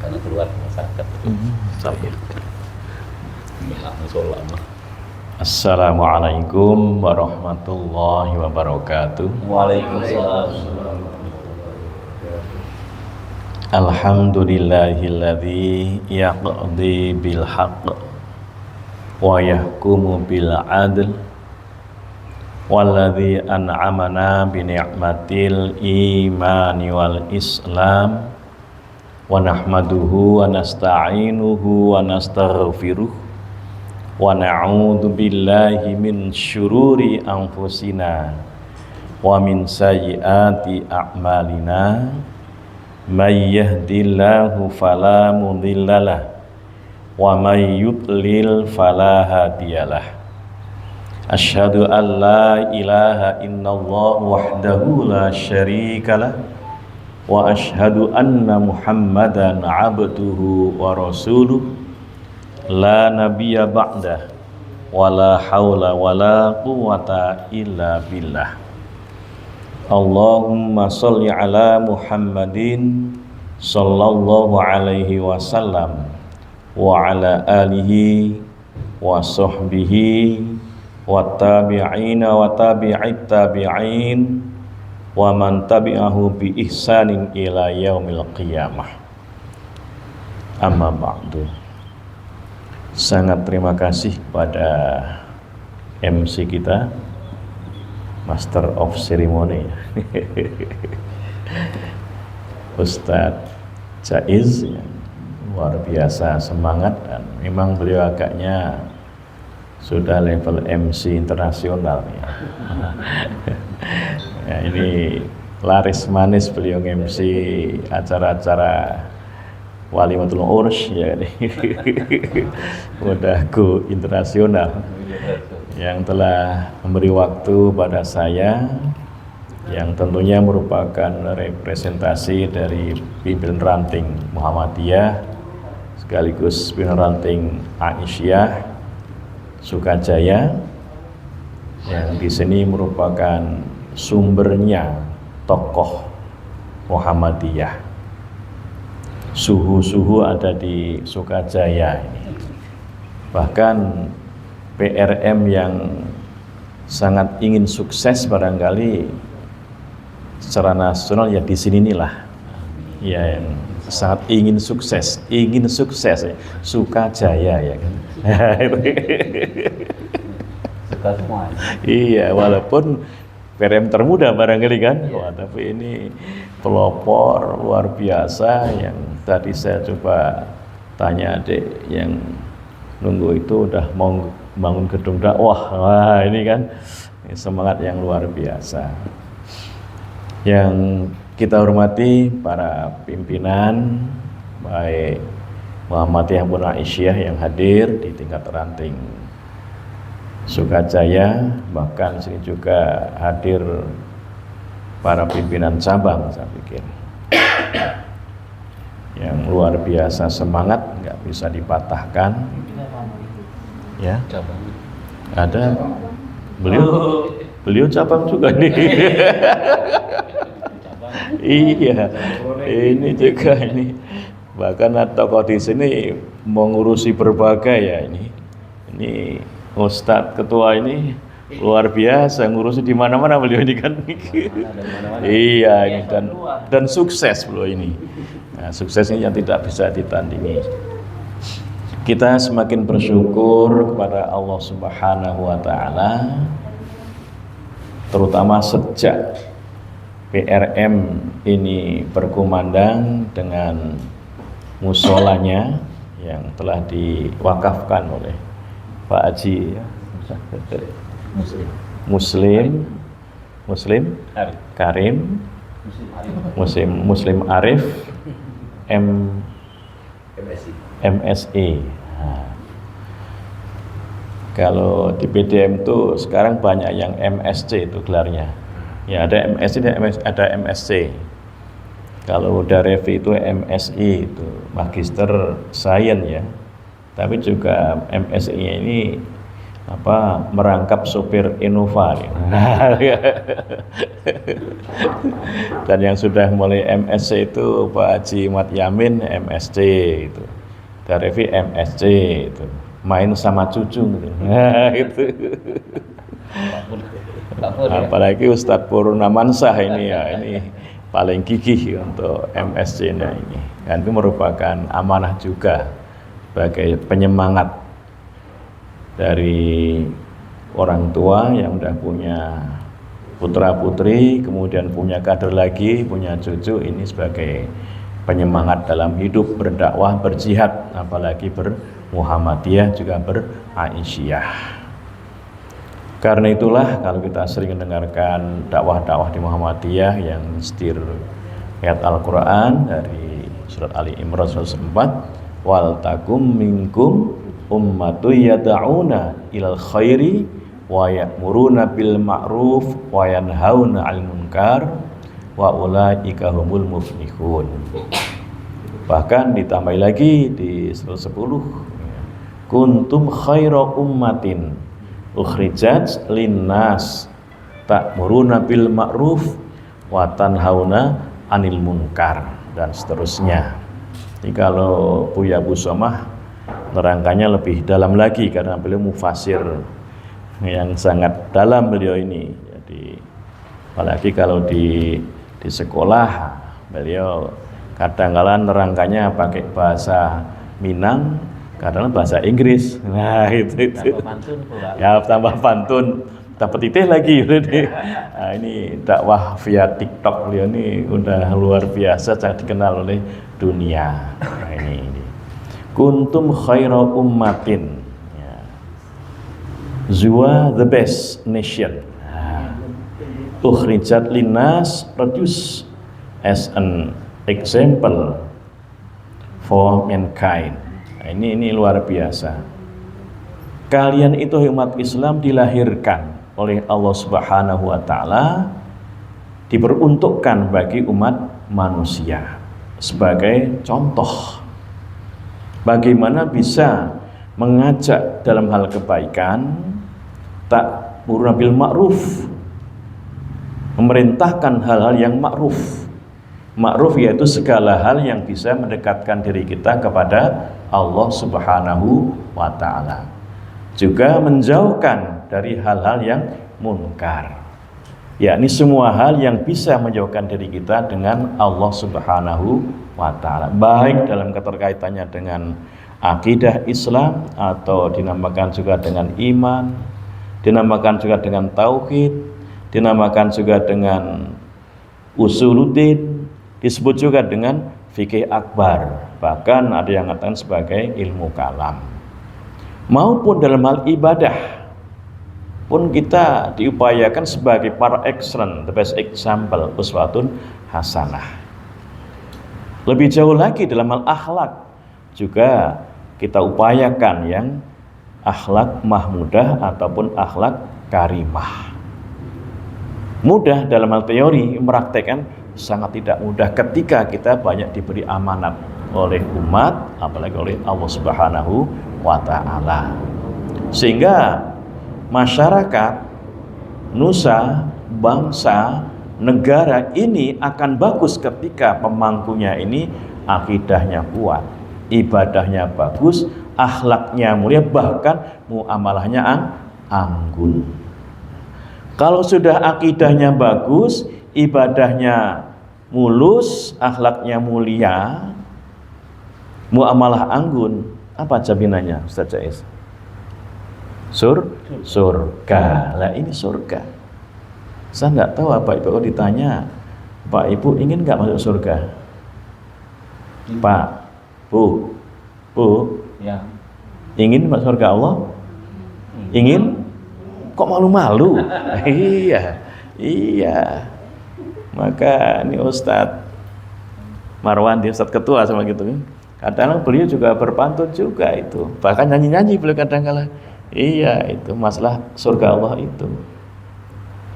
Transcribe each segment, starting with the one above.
karena keluar masyarakat. Saya langsung lama. Assalamualaikum warahmatullahi wabarakatuh. Waalaikumsalam. Alhamdulillahilladzi yaqdi bil haqq wa yahkumu bil adl walladzi an'amana bi ni'matil imani wal islam wa nahmaduhu wa nasta'inuhu wa nastaghfiruh wa na'udzu billahi min syururi anfusina wa min sayyiati a'malina may yahdihillahu fala mudhillalah wa may yudlil fala hadiyalah. Asyhadu an la ilaha illallah wahdahu la syarikalah wa asyhadu anna Muhammadan abduhu wa rasuluh la nabiyya ba'dah wa la haula wa la quwwata illa billah. Allahumma sholli ala Muhammadin sallallahu alaihi wasallam wa ala alihi wa sahbihi wa tabi'ina wa tabi'it tabi'in wa man tabi'ahu bi ihsanin ila yaumil qiyamah. Amma ba'du. Sangat terima kasih pada MC kita, Master of Ceremony, Ustadz Jaiz, luar biasa semangat, dan memang beliau agaknya sudah level MC internasional ya. Ya, ini laris manis beliau MC acara-acara Walimatul Urs ya, udah go internasional, yang telah memberi waktu pada saya, yang tentunya merupakan representasi dari pimpinan ranting Muhammadiyah sekaligus pimpinan ranting Aisyah Sukajaya, yang di sini merupakan sumbernya tokoh Muhammadiyah. Suhu-suhu ada di Sukajaya ini. Bahkan PRM yang sangat ingin sukses barangkali secara nasional ya di sini inilah. Ya, yang sangat ingin sukses ya. Sukajaya ya kan. Suka semua. Iya, walaupun PRM termuda barangkali kan. Wah, tapi ini pelopor luar biasa. Yang tadi saya coba tanya adik yang nunggu itu udah mau bangun gedung dakwah. Wah, ini kan semangat yang luar biasa. Yang kita hormati para pimpinan baik Muhammadiyah maupun Aisyah yang hadir di tingkat ranting Sukajaya, bahkan sini juga hadir para pimpinan cabang, saya pikir yang luar biasa semangat, nggak bisa dipatahkan. Ya, Cabang. ada beliau cabang juga nih. Iya, ini juga ini. Bahkan tokoh di sini mengurusi berbagai ya ini. Ini Ustadz ketua ini luar biasa, ngurusi di mana-mana beliau ini kan. Iya, ini dan sukses beliau ini. Nah, suksesnya yang tidak bisa ditandingi. Kita semakin bersyukur kepada Allah Subhanahu wa taala, terutama sejak PRM ini berkumandang dengan musolanya yang telah diwakafkan oleh Pak Haji ya. Muslim Karim Muslim Arif MSI. Nah, kalau di PDM itu sekarang banyak yang MSc itu gelarnya. Ya, ada MSc dan ada MSc. Kalau udah Revi itu MSI, itu Magister Sains ya. Tapi juga MSI ini merangkap sopir Innova. Dan yang sudah mulai MSc itu Pak Haji Mat Yamin MSc itu, Darevi MSc itu, main sama cucu gitu. Itu. Apalagi Ustadz Purnamansyah ini ya, ini paling gigih untuk MSc-nya ini. Dan itu merupakan amanah juga sebagai penyemangat dari orang tua yang udah punya putra putri, kemudian punya kader lagi, punya cucu, ini sebagai penyemangat dalam hidup, berdakwah, berjihad, apalagi bermuhammadiyah juga beraisyah. Karena itulah kalau kita sering mendengarkan dakwah-dakwah di Muhammadiyah yang setir ayat Al-Quran dari surat Ali Imran 104, wal takum minkum ummatu yad'una ilal khairi wa ya'muruna bil ma'ruf wa yanhauna 'anil munkar wa ulaika humul muflihun. Bahkan ditambah lagi di 110, kuntum khaira ummatin ukhrijat linnas ta'muruna bil ma'ruf wa tanhauna 'anil munkar, dan seterusnya. Jadi kalau Buya Busomah nerangkannya lebih dalam lagi karena beliau mufasir yang sangat dalam beliau ini. Jadi apalagi kalau di sekolah beliau kadang-kadang nerangkannya pakai bahasa Minang, kadang bahasa Inggris. Nah itu ya, tambah pantun, dapat titeh lagi. Nah, ini dakwah via TikTok beliau ini udah luar biasa, sangat dikenal oleh dunia. Nah, ini kuntum khaira ummatin ya. Zuwa the best nation. Ukhrijat linnas, produce as an example for mankind. Nah, ini luar biasa. Kalian itu umat Islam dilahirkan oleh Allah Subhanahu wa taala, diperuntukkan bagi umat manusia sebagai contoh bagaimana bisa mengajak dalam hal kebaikan, ta'muruna bil ma'ruf, memerintahkan hal-hal yang ma'ruf. Ma'ruf yaitu segala hal yang bisa mendekatkan diri kita kepada Allah Subhanahu wa ta'ala. Juga menjauhkan dari hal-hal yang munkar, yakni semua hal yang bisa menjauhkan diri kita dengan Allah Subhanahu wa ta'ala, baik dalam keterkaitannya dengan akidah Islam atau dinamakan juga dengan iman, dinamakan juga dengan tauhid, dinamakan juga dengan usuluddin, disebut juga dengan fikih akbar, bahkan ada yang mengatakan sebagai ilmu kalam. Maupun dalam hal ibadah pun kita diupayakan sebagai par excellence, the best example, uswatun hasanah. Lebih jauh lagi dalam hal akhlak juga kita upayakan yang akhlak mahmudah ataupun akhlak karimah. Mudah dalam hal teori, mempraktekkan sangat tidak mudah ketika kita banyak diberi amanat oleh umat, apalagi oleh Allah Subhanahu wa ta'ala, sehingga masyarakat, nusa, bangsa, negara ini akan bagus ketika pemangkunya ini akidahnya kuat, ibadahnya bagus, akhlaknya mulia, bahkan muamalahnya anggun. Kalau sudah akidahnya bagus, ibadahnya mulus, akhlaknya mulia, muamalah anggun, apa jaminannya Ustaz Jais? Surga. Lah ini surga. Saya nggak tahu apa Ibu kalau ditanya, Pak Ibu ingin nggak masuk surga? Pak, Bu, ya. Ingin masuk surga Allah? Ingin? Kok malu-malu? Iya. Maka ini Ustadz Marwan, dia Ustadz ketua sama gitu kan. Kadang-kadang beliau juga berpantun juga itu. Bahkan nyanyi-nyanyi beliau kadang-kadang. Iya, itu masalah surga Allah itu.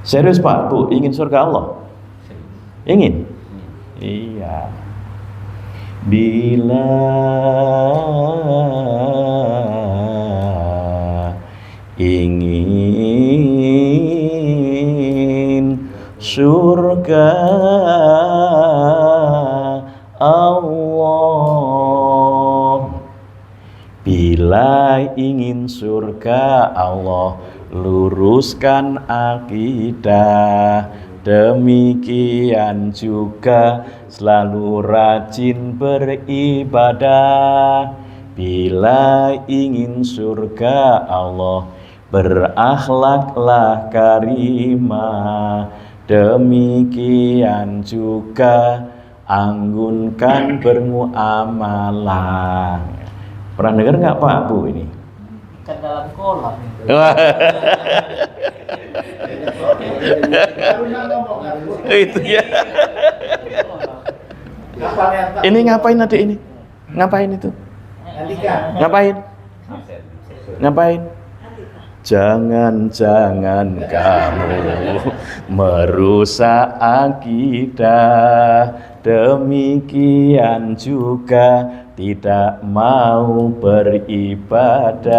Serius Pak, Bu, ingin surga Allah? Ingin? Iya. Bila ingin surga Allah. Bila ingin surga Allah, luruskan akidah. Demikian juga selalu rajin beribadah. Bila ingin surga Allah, berakhlaklah karimah. Demikian juga anggunkan bermuamalah. Pernah dengar nggak Pak Bu ini? Kan dalam kolam itu. Itu ya. Ini ngapain adik ini? Ngapain itu? Ngapain? Ngapain? Jangan-jangan kamu merusak akidah. Demikian juga tidak mau beribadah.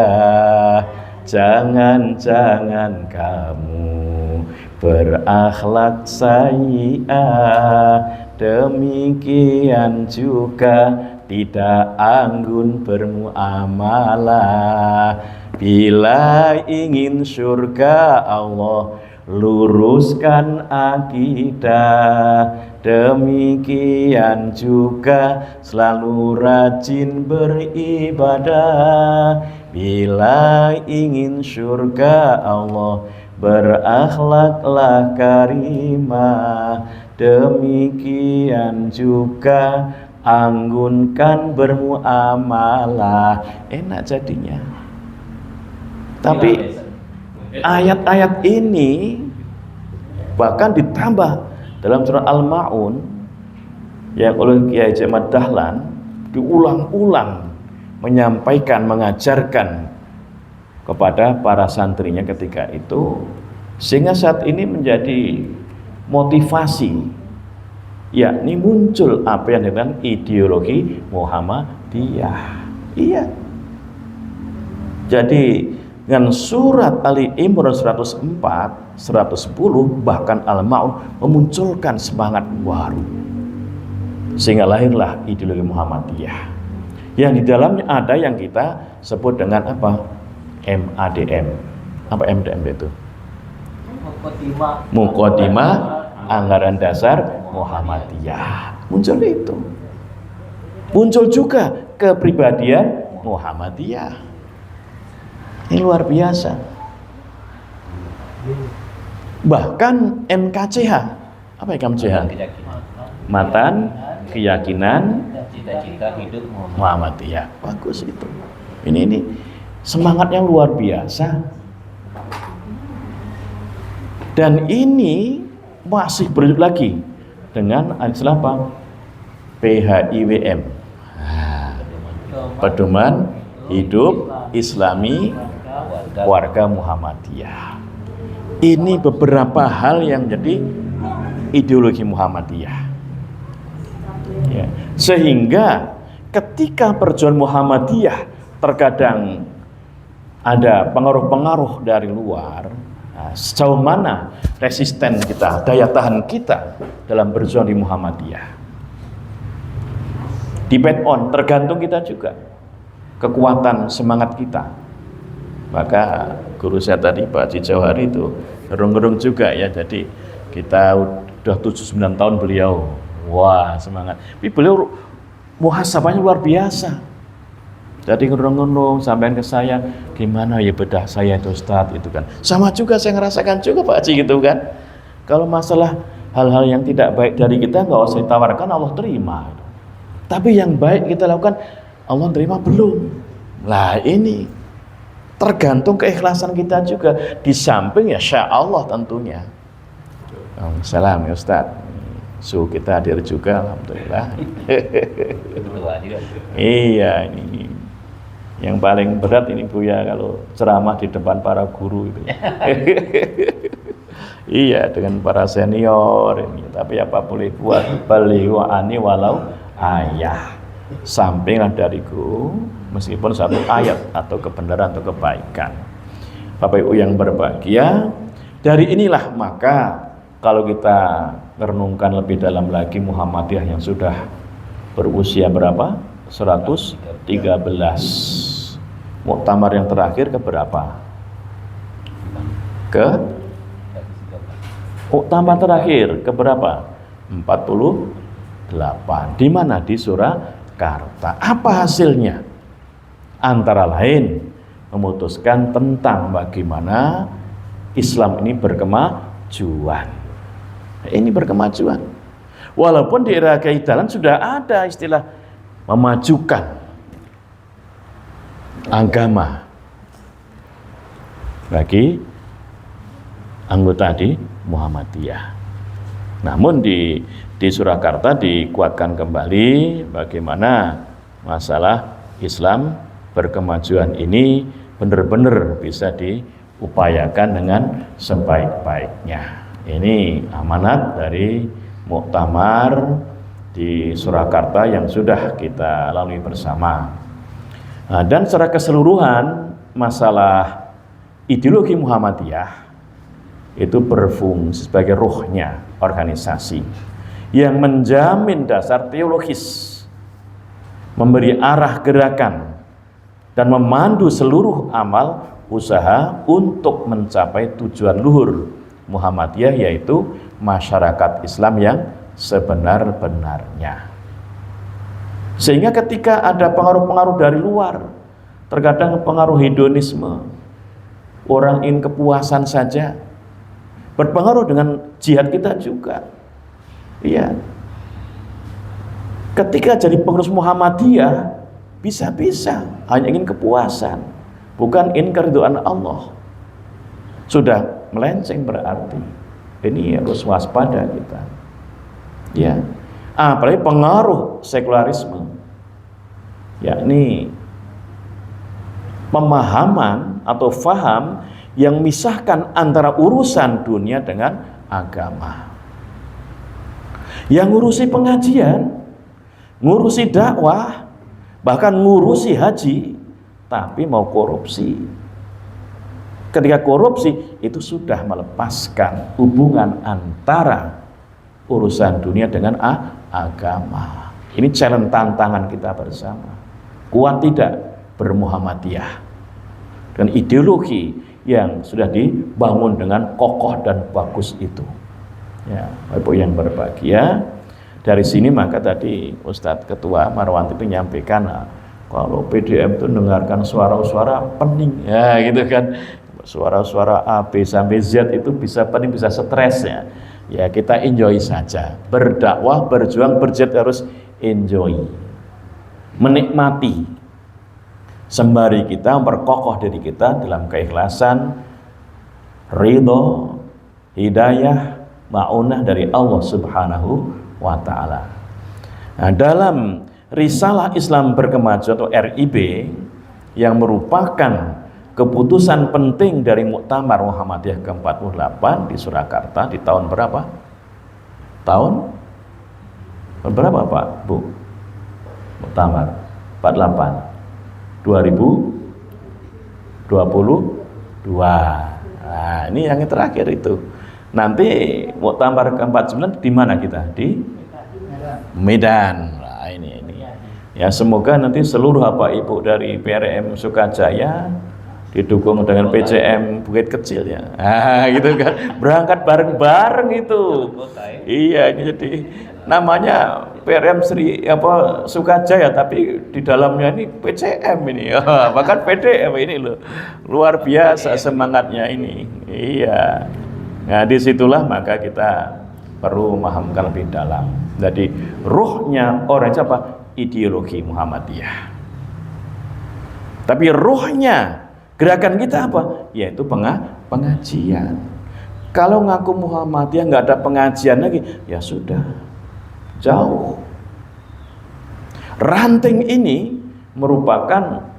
Jangan-jangan kamu berakhlak sayyi'ah. Demikian juga tidak anggun bermuamalah. Bila ingin surga Allah, luruskan akidah. Demikian juga selalu rajin beribadah. Bila ingin surga Allah, berakhlaklah karimah. Demikian juga anggunkan bermuamalah. Enak jadinya. Tapi ayat-ayat ini bahkan ditambah dalam surah Al-Ma'un yang oleh Kiai Ahmad Dahlan diulang-ulang menyampaikan, mengajarkan kepada para santrinya ketika itu, sehingga saat ini menjadi motivasi, yakni muncul apa yang dengan ideologi Muhammadiyah. Iya. Jadi dengan surat Ali Imran 104, 110, bahkan Al-Ma'un memunculkan semangat baru, sehingga lahirlah ideologi Muhammadiyah yang di dalamnya ada yang kita sebut dengan apa? MADM. Apa MADM itu? Muqaddimah Anggaran Dasar Muhammadiyah. Muncul itu. Muncul juga kepribadian Muhammadiyah. Ini luar biasa. Bahkan MKCH. Apa ya MKCH? Matan, keyakinan, cita-cita hidup Muhammadiyah. Bagus itu. Ini semangatnya luar biasa. Dan ini masih berlanjut lagi dengan istilah apa? PHIWM. Pedoman Hidup Islami Warga Muhammadiyah. Ini beberapa hal yang jadi ideologi Muhammadiyah. Ya. Sehingga ketika perjuangan Muhammadiyah terkadang ada pengaruh-pengaruh dari luar, nah, sejauh mana resisten kita, daya tahan kita dalam berjuang di Muhammadiyah. Depend on, tergantung kita juga, kekuatan semangat kita. Maka guru saya tadi Pak Haji Jauhari itu gerung-gerung juga ya. Jadi kita udah 79 tahun beliau, wah semangat. Tapi beliau muhasabahnya luar biasa. Jadi gerung-gerung sampean ke saya, gimana ya bedah saya itu Ustaz itu kan. Sama juga saya ngerasakan juga Pak Haji gitu kan. Kalau masalah hal-hal yang tidak baik dari kita nggak usah ditawarkan, Allah terima. Tapi yang baik kita lakukan, Allah terima belum. Lah ini tergantung keikhlasan kita juga. Di samping ya Insya Allah tentunya. Salam ya Ustaz. Suhu kita hadir juga, alhamdulillah. Iya, ini yang paling berat ini Buya kalau ceramah di depan para guru itu. Iya, dengan para senior ini. Tapi apa boleh buat, balighu ani walau ayah. Sampinglah dariku meskipun satu ayat atau kebenaran atau kebaikan. Bapak Ibu yang berbahagia, dari inilah maka kalau kita merenungkan lebih dalam lagi, Muhammadiyah yang sudah berusia berapa? 113. Muktamar yang terakhir ke berapa? Muktamar terakhir ke berapa? 48. Di mana? Di Surakarta. Apa hasilnya? Antara lain memutuskan tentang bagaimana Islam ini berkemajuan. Ini berkemajuan. Walaupun di era Kaidalan sudah ada istilah memajukan agama bagi anggota di Muhammadiyah. Namun di Surakarta dikuatkan kembali bagaimana masalah Islam berkemajuan ini benar-benar bisa diupayakan dengan sebaik-baiknya. Ini amanat dari muktamar di Surakarta yang sudah kita lalui bersama. Nah, dan secara keseluruhan masalah ideologi Muhammadiyah itu berfungsi sebagai ruhnya organisasi yang menjamin dasar teologis, memberi arah gerakan dan memandu seluruh amal usaha untuk mencapai tujuan luhur Muhammadiyah, yaitu masyarakat Islam yang sebenar-benarnya. Sehingga ketika ada pengaruh-pengaruh dari luar, terkadang pengaruh hedonisme, orang ingin kepuasan saja, berpengaruh dengan jihad kita juga. Iya. Ketika jadi pengurus Muhammadiyah, bisa-bisa hanya ingin kepuasan, bukan ingin keridhaan Allah. Sudah melenceng berarti. Ini harus waspada kita. Ya. Apalagi pengaruh sekularisme, yakni pemahaman atau faham yang misahkan antara urusan dunia dengan agama. Yang ngurusi pengajian, ngurusi dakwah, bahkan ngurusi haji, tapi mau korupsi. Ketika korupsi itu sudah melepaskan hubungan antara urusan dunia dengan agama. Ini challenge tantangan kita bersama. Kuat tidak bermuhammadiyah dengan ideologi yang sudah dibangun dengan kokoh dan bagus itu. Ya, Bapak yang berbahagia, dari sini maka tadi Ustadz Ketua Marwanti itu menyampaikan, kalau PDM itu dengarkan suara-suara pening, ya gitu kan, suara-suara A, B sampai Z itu bisa pening, bisa stres ya. Ya kita enjoy saja, berdakwah, berjuang, berjihad harus enjoy, menikmati, sembari kita memperkokoh diri kita dalam keikhlasan, ridho, hidayah, ma'unah dari Allah Subhanahu wa ta'ala. Nah, dalam Risalah Islam Berkemajuan atau RIB yang merupakan keputusan penting dari Muktamar Muhammadiyah ke-48 di Surakarta di tahun berapa? Tahun berapa Pak, Bu? Muktamar 48 2022. Nah, ini yang terakhir itu. Nanti Muktamar ke-49 di mana kita? Di Medan. Nah, ini. Ya, semoga nanti seluruh Bapak Ibu dari PRM Sukajaya didukung dengan PCM Bukit Kecil ya. Ah, gitu kan. Berangkat bareng-bareng itu. Iya, ini jadi namanya PRM Sukajaya tapi di dalamnya ini PCM ini. Bahkan PDM ini loh. Luar biasa semangatnya ini. Iya. Nah, disitulah maka kita perlu memahamkan lebih dalam. Jadi ruhnya orang siapa? Ideologi Muhammadiyah. Tapi ruhnya gerakan kita apa? Yaitu pengajian. Kalau ngaku Muhammadiyah nggak ada pengajian lagi, ya sudah jauh. Ranting ini merupakan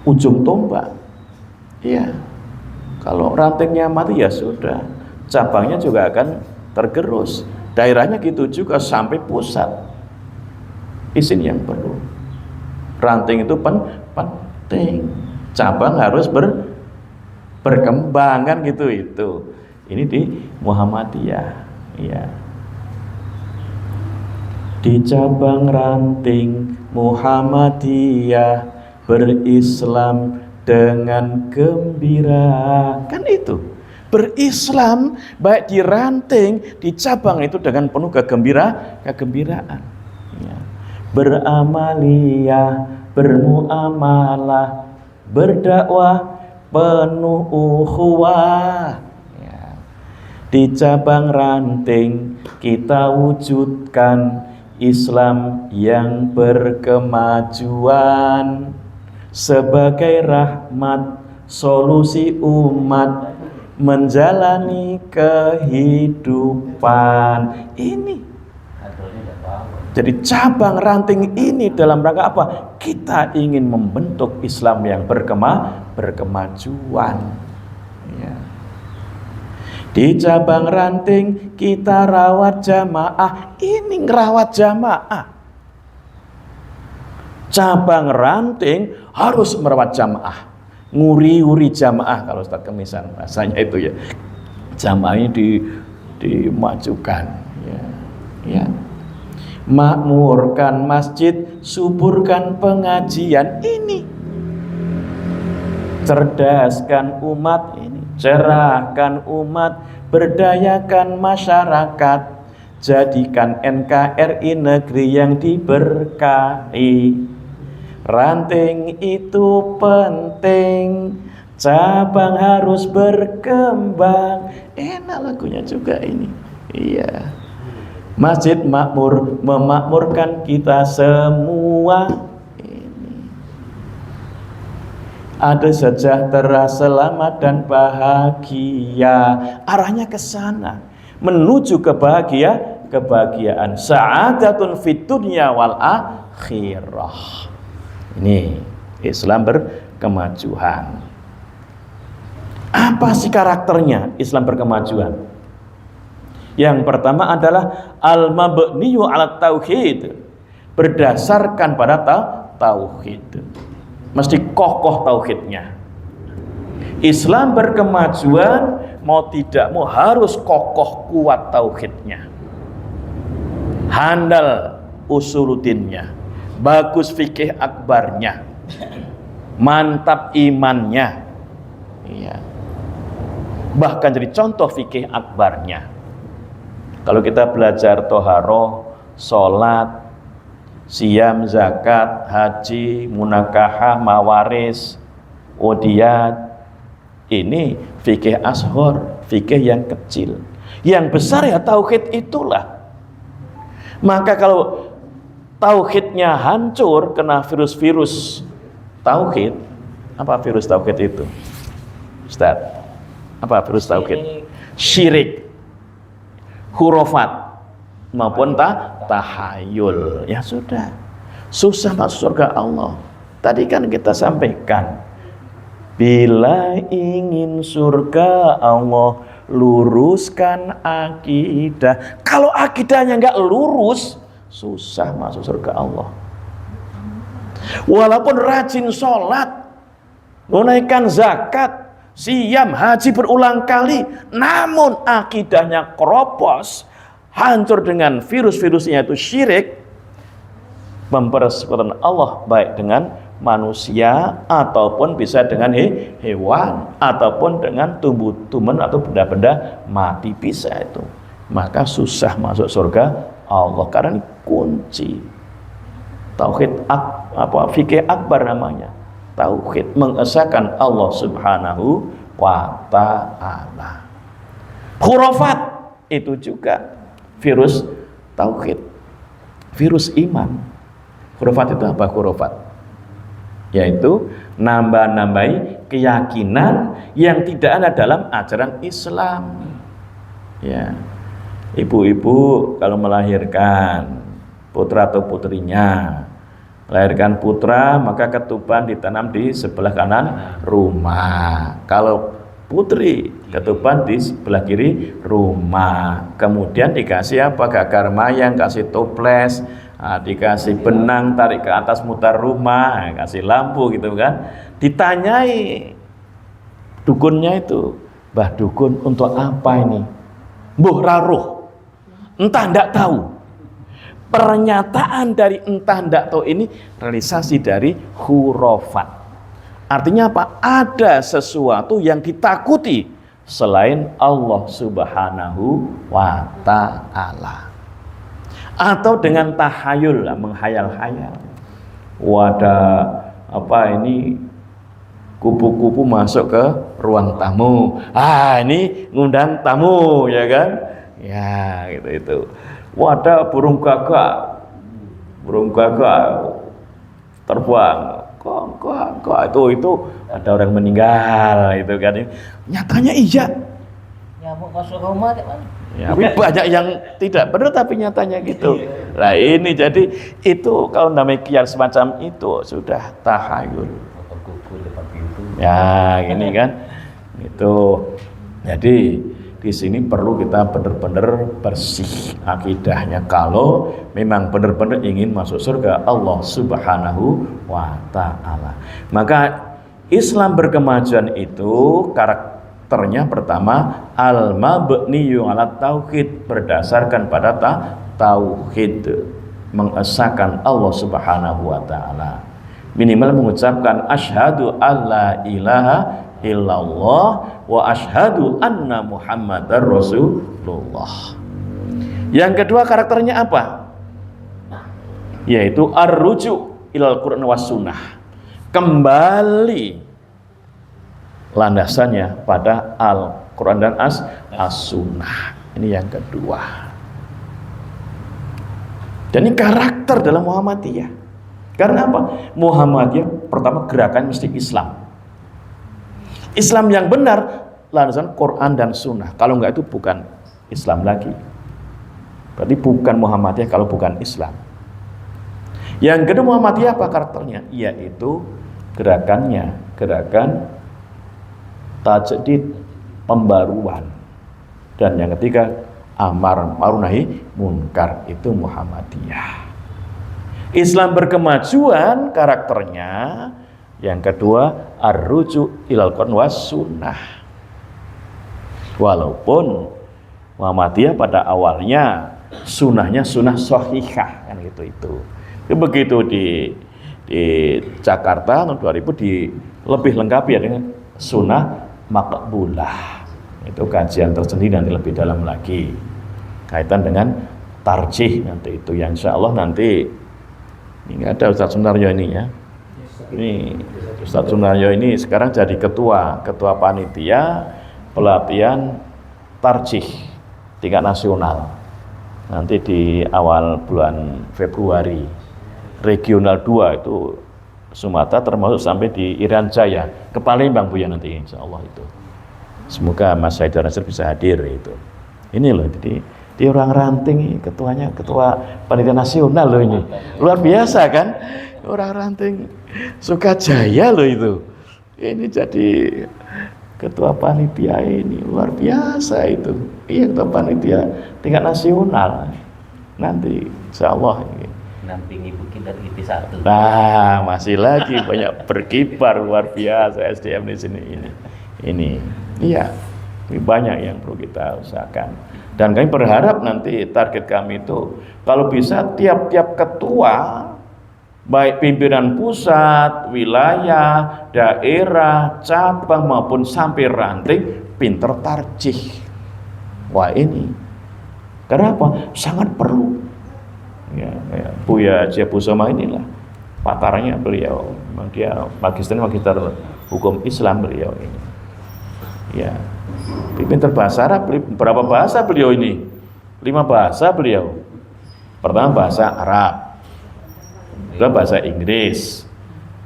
ujung tombak. Iya. Kalau rantingnya mati ya sudah, cabangnya juga akan tergerus. Daerahnya gitu juga sampai pusat. Izin yang perlu. Ranting itu penting. Cabang harus berkembangan gitu itu. Ini di Muhammadiyah, ya. Di cabang ranting Muhammadiyah berislam dengan gembira. Kan itu. Berislam baik di ranting, di cabang itu dengan penuh kegembiraan. Ya. Beramaliyah, bermuamalah, berdakwah penuh ukhuwah. Ya. Di cabang ranting kita wujudkan Islam yang berkemajuan sebagai rahmat solusi umat menjalani kehidupan ini. Jadi cabang ranting ini dalam rangka apa? Kita ingin membentuk Islam yang berkemajuan. Ya. Di cabang ranting kita rawat jamaah. Ini ngerawat jamaah. Cabang ranting harus merawat jamaah. Nguri-uri jamaah kalau Ustaz Kemisan bahasanya itu ya. Jamaah ini dimajukan. Ya. Ya. Makmurkan masjid, suburkan pengajian ini. Cerdaskan umat ini. Cerahkan umat, berdayakan masyarakat, jadikan NKRI negeri yang diberkahi. Ranting itu penting, cabang harus berkembang. Enak lagunya juga ini. Iya. Masjid makmur, memakmurkan kita semua. Ada sejahtera, selamat dan bahagia. Arahnya ke sana, menuju kebahagiaan. Sa'adatun fid dunya wal akhirah. Ini Islam berkemajuan. Apa sih karakternya Islam berkemajuan? Yang pertama adalah al-mabniyu 'ala tauhid. Berdasarkan pada tauhid. Mesti kokoh tauhidnya. Islam berkemajuan mau tidak mau harus kokoh kuat tauhidnya. Handal usuluddinnya. Bagus fikih akbarnya. Mantap imannya. Iya. Bahkan jadi contoh fikih akbarnya. Kalau kita belajar toharoh, sholat, siyam, zakat, haji, munakahah, mawaris, udiyat, ini fikih ashor, fikih yang kecil. Yang besar ya tauhid itulah. Maka kalau tauhidnya hancur, kena virus-virus tauhid. Apa virus tauhid itu? Ustaz, apa virus tauhid? Syirik, hurufat maupun tahayul. Ya sudah, susah masuk surga Allah. Tadi kan kita sampaikan, bila ingin surga Allah, luruskan akidah. Kalau akidahnya nggak lurus, susah masuk surga Allah. Walaupun rajin sholat, menunaikan zakat, siyam, haji berulang kali, namun akidahnya keropos, hancur dengan virus-virusnya itu syirik, mempersekutukan Allah baik dengan manusia ataupun bisa dengan hewan ataupun dengan tumbuh-tumbuhan atau benda-benda mati, bisa itu. Maka susah masuk surga Allah karena ini kunci tauhid fikih akbar namanya. Tauhid mengesahkan Allah Subhanahu wa ta'ala. Khurafat itu juga virus tauhid, virus iman. Khurafat itu apa khurafat? Yaitu nambah-nambahi keyakinan yang tidak ada dalam ajaran Islam. Ya. Ibu-ibu kalau melahirkan putra atau putrinya, melahirkan putra, maka ketuban ditanam di sebelah kanan rumah. Kalau putri, ketuban di sebelah kiri rumah. Kemudian dikasih apa? Gagar mayang, kasih toples, dikasih benang, tarik ke atas mutar rumah, kasih lampu gitu kan. Ditanyai dukunnya itu, Mbah Dukun untuk apa ini? Mbuh raruh. Entah ndak tahu. Pernyataan dari entah ndak tahu ini realisasi dari khurafat. Artinya apa? Ada sesuatu yang ditakuti selain Allah Subhanahu wa ta'ala. Atau dengan tahayul, menghayal-hayal. Wadah apa ini kupu-kupu masuk ke ruang tamu. Ini ngundang tamu, ya kan? Ya, gitu. Wadah burung gagak terbang. Kok itu ada orang meninggal, itu kan. Nyatanya iya. Nyamuk masuk rumah, teman. Ya, tapi banyak yang tidak benar tapi nyatanya gitu. Nah ini jadi itu kalau namanya kias semacam itu sudah tahayul. Ya ini kan itu. Jadi di sini perlu kita benar-benar bersih akidahnya kalau memang benar-benar ingin masuk surga Allah Subhanahu wa ta'ala. Maka Islam berkemajuan itu karakternya pertama al-mabniyu ala tauhid, berdasarkan pada tauhid, mengesahkan Allah Subhanahu wa ta'ala. Minimal mengucapkan asyhadu alla ilaha illallah wa asyhadu anna muhammadar rasulullah. Yang kedua karakternya apa? Yaitu ar-ruju' ilal Qur'an was sunnah. Kembali landasannya pada Al-Quran dan As-Sunnah. Ini yang kedua. Dan ini karakter dalam Muhammadiyah. Karena apa? Muhammadiyah pertama gerakan mesti Islam. Islam yang benar landasan Quran dan Sunnah. Kalau enggak itu bukan Islam lagi. Berarti bukan Muhammadiyah kalau bukan Islam. Yang kedua Muhammadiyah apa karakternya? Yaitu gerakan tajdid, pembaruan. Dan yang ketiga amar ma'ruf nahi munkar, itu Muhammadiyah. Islam berkemajuan karakternya yang kedua ar-ruju' ilal Qur'an was sunnah. Walaupun Muhammadiyah pada awalnya sunnahnya sunnah sahihah kan gitu itu. Begitu di Jakarta tahun 2000 lebih lengkap ya dengan sunnah maqbulah. Itu kajian tersendiri nanti lebih dalam lagi kaitan dengan tarjih nanti itu yang insya Allah nanti ini ada Ustaz Sunaryo ini ya. Ini Ustaz Sunaryo ini sekarang jadi ketua panitia pelatihan tarjih tingkat nasional. Nanti di awal bulan Februari. Regional 2 itu Sumatera termasuk sampai di Irian Jaya ke Palembang Bu ya nanti insya Allah itu. Semoga Mas Haidar Nasir bisa hadir itu. Ini loh jadi dia orang ranting, ketuanya ketua panitia nasional loh ini. Luar biasa kan? Orang ranting Sukajaya loh itu. Ini jadi ketua panitia ini luar biasa itu. Iya ketua panitia tingkat nasional. Nanti insya Allah ini. Nampingi Bukit dari IP1. Nah, masih lagi banyak berkibar luar biasa SDM di sini ini. Iya, ini banyak yang perlu kita usahakan. Dan kami berharap nanti target kami itu kalau bisa tiap-tiap ketua baik pimpinan pusat, wilayah, daerah, cabang maupun sampai ranting pinter tarjih. Wah ini. Kenapa? Sangat perlu. Ya, Buya Jabusoma inilah patarnya beliau. Memang dia magister hukum Islam beliau ini. Ya, pinter bahasa Arab. Berapa bahasa beliau ini? 5 bahasa beliau. Pertama bahasa Arab, kedua bahasa Inggris,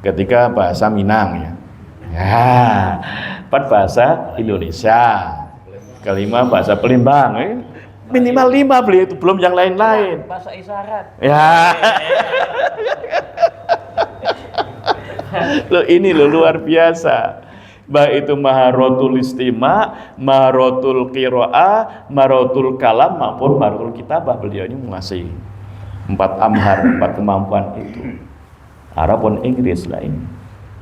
ketiga bahasa Minang ya. 4 bahasa Indonesia, kelima bahasa Palembang. Minimal 5 beliau itu, belum yang lain-lain. Bahasa isyarat. Ya. Loh ini loh luar biasa. Baik itu maharotul istima, maharotul qiraah, maharotul kalam maupun maharotul kitabah, beliau ini menguasai 4 amhar, 4 kemampuan itu. Arab pun Inggris lah ini.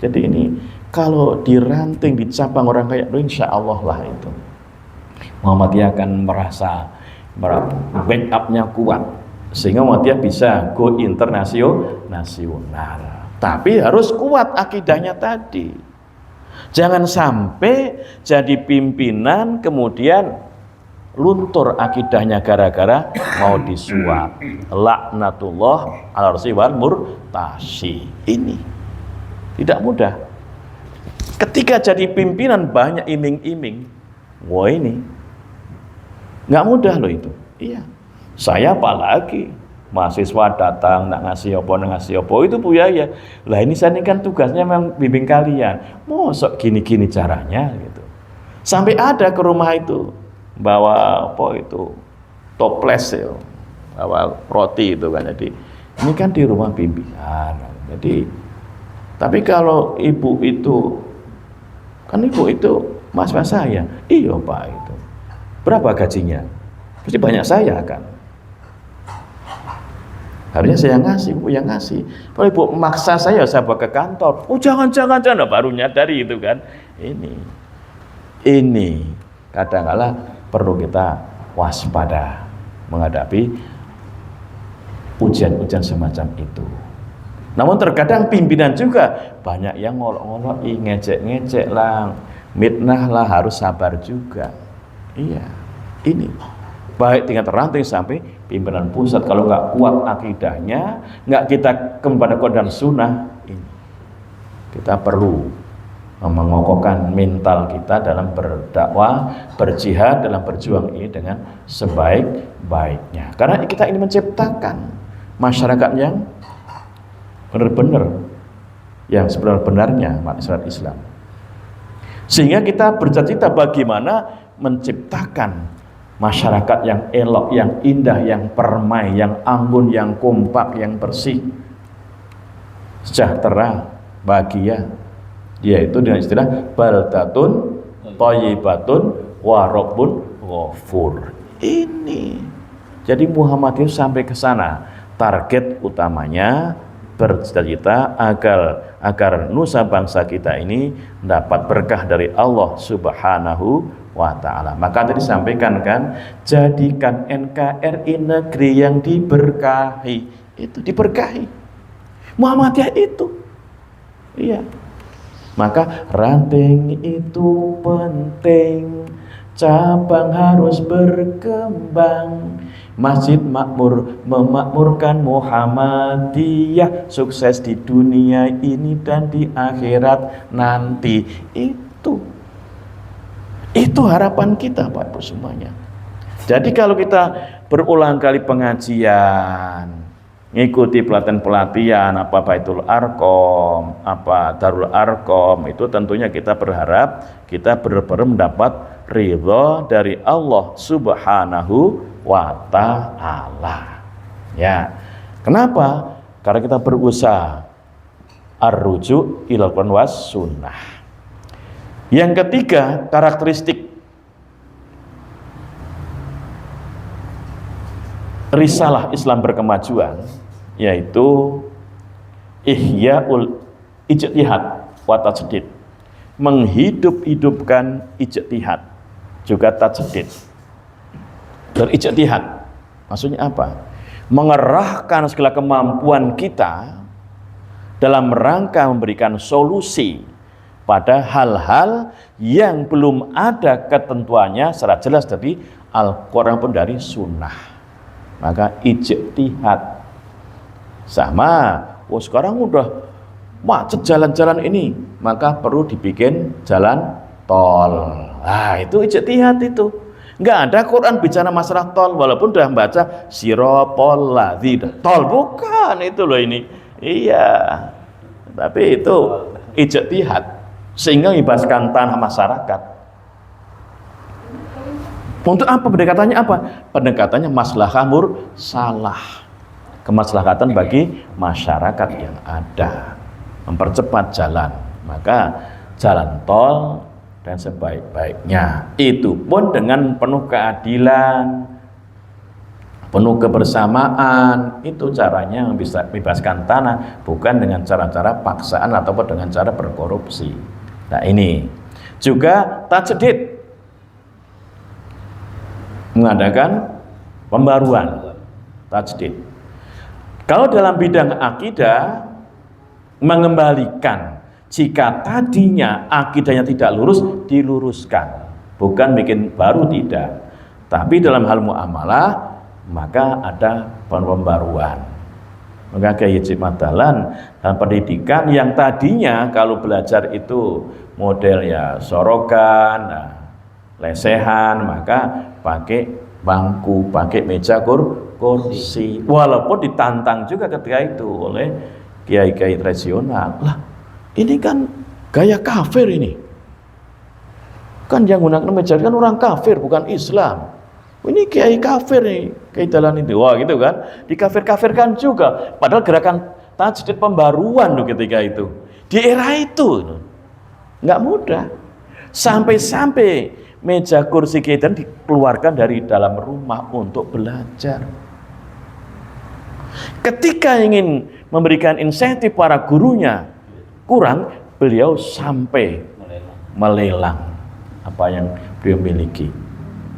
Jadi ini kalau diranting, dicabang orang kayak itu, insya Allah lah itu Muhammadiyah akan merasa backupnya kuat, sehingga Muhammadiyah bisa go internasional. Tapi harus kuat akidahnya tadi. Jangan sampai jadi pimpinan kemudian luntur akidahnya gara-gara mau disuap. Laknatullah ala rasul wal murtasi. Ini tidak mudah. Ketika jadi pimpinan banyak iming-iming, wah ini nggak mudah loh itu. Iya. Saya apalagi mahasiswa datang nak ngasih apa itu Bu ya. Lah ini saya ini kan tugasnya memang bimbing kalian. Mosok gini-gini caranya gitu. Sampai ada ke rumah itu bawa apa itu toples ya, bawa roti itu kan. Jadi ini kan di rumah bimbingan. Jadi tapi kalau ibu itu kan ibu itu mas-mas saya, iya Pak itu. Berapa gajinya? Pasti banyak saya kan. Harusnya saya ngasih, ibu yang ngasih. Kalau ibu maksa saya bawa ke kantor. Oh jangan, baru nyadari itu kan. Ini kadang-kala perlu kita waspada menghadapi ujian-ujian semacam itu. Namun terkadang pimpinan juga banyak yang ngolok-ngolok, ngecek-ngecek lah, mitnah lah, harus sabar juga. Iya, ini baik tingkat ranting sampai pimpinan pusat. Kalau nggak kuat akidahnya, nggak kita kepada Quran dan Sunnah, ini kita perlu mengokohkan mental kita dalam berdakwah, berjihad, dalam berjuang ini dengan sebaik-baiknya. Karena kita ini menciptakan masyarakat yang benar-benar, yang sebenar-benarnya masyarakat Islam. Sehingga kita bercita-cita bagaimana menciptakan masyarakat yang elok, yang indah, yang permai, yang anggun, yang kompak, yang bersih, sejahtera, bahagia, yaitu dengan istilah baldatun thayyibatun wa rabbun ghafur. Ini jadi Muhammadiyah sampai ke sana, target utamanya bercita-cita agar nusa bangsa kita ini dapat berkah dari Allah Subhanahu wa ta'ala. Maka tadi disampaikan kan, jadikan NKRI negeri yang diberkahi. Itu diberkahi Muhammadiyah itu. Iya. Maka ranting itu penting, cabang harus berkembang. Masjid makmur memakmurkan Muhammadiyah, sukses di dunia ini dan di akhirat nanti. Itu harapan kita Pak Ibu semuanya. Jadi kalau kita berulang kali pengajian, ngikuti pelatihan-pelatihan apa Baitul Arqam, apa Darul Arqam, itu tentunya kita berharap kita benar-benar mendapat ridha dari Allah Subhanahu wa ta'ala. Ya. Kenapa? Karena kita berusaha ar-ruju' ilal Qur'an was sunnah. Yang ketiga, karakteristik risalah Islam berkemajuan, yaitu ihya'ul ijtihad wa tajdid, menghidup-hidupkan ijtihad juga tajdid. Dan ijtihad maksudnya apa? Mengerahkan segala kemampuan kita dalam rangka memberikan solusi pada hal-hal yang belum ada ketentuannya secara jelas dari Al-Quran pun dari Sunnah. Maka ijtihad sama. Sekarang udah macet jalan-jalan ini, maka perlu dibikin jalan tol. Nah itu ijtihad itu. Nggak ada Quran bicara masalah tol, walaupun udah membaca sirotol ladzina, tol bukan itu loh ini. Iya, tapi itu ijtihad sehingga membebaskan tanah masyarakat. Untuk apa pendekatannya apa? Pendekatannya maslahah mursalah, kemaslahatan bagi masyarakat yang ada, mempercepat jalan. Maka jalan tol dan sebaik-baiknya, itu pun dengan penuh keadilan, penuh kebersamaan. Itu caranya yang bisa bebaskan tanah, bukan dengan cara-cara paksaan ataupun dengan cara berkorupsi. Nah ini juga tajdid, mengadakan pembaruan tajdid. Kalau dalam bidang akidah, mengembalikan jika tadinya akidahnya tidak lurus, diluruskan, bukan bikin baru, tidak. Tapi dalam hal muamalah maka ada pembaruan. Maka Kiai Haji Madalan dalam pendidikan yang tadinya kalau belajar itu modelnya sorokan, lesehan, maka pakai bangku, pakai meja kursi. Walaupun ditantang juga ketika itu oleh kiai-kiai tradisional. Lah, ini kan gaya kafir ini. Kan yang gunakan meja kan orang kafir, bukan Islam. Ini kiai kafir nih, kiai dalan itu. Wah gitu kan, dikafir-kafirkan juga. Padahal gerakan tajdid pembaruan loh ketika itu. Di era itu, nggak mudah. Sampai-sampai meja kursi kiai dan dikeluarkan dari dalam rumah untuk belajar. Ketika ingin memberikan insentif para gurunya kurang, beliau sampai melelang apa yang beliau miliki.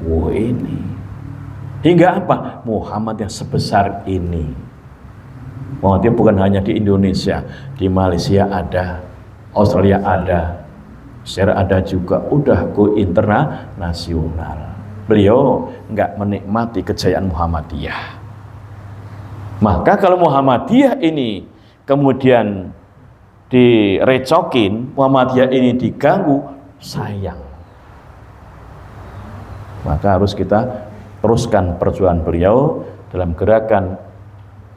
Wah ini hingga apa? Muhammad yang sebesar ini. Muhammadiyah bukan hanya di Indonesia, di Malaysia ada, Australia ada, Mesir ada juga, udah go internasional. Beliau nggak menikmati kejayaan Muhammadiyah. Maka kalau Muhammadiyah ini kemudian direcokin, Muhammadiyah ini diganggu, sayang. Maka harus kita teruskan perjuangan beliau dalam gerakan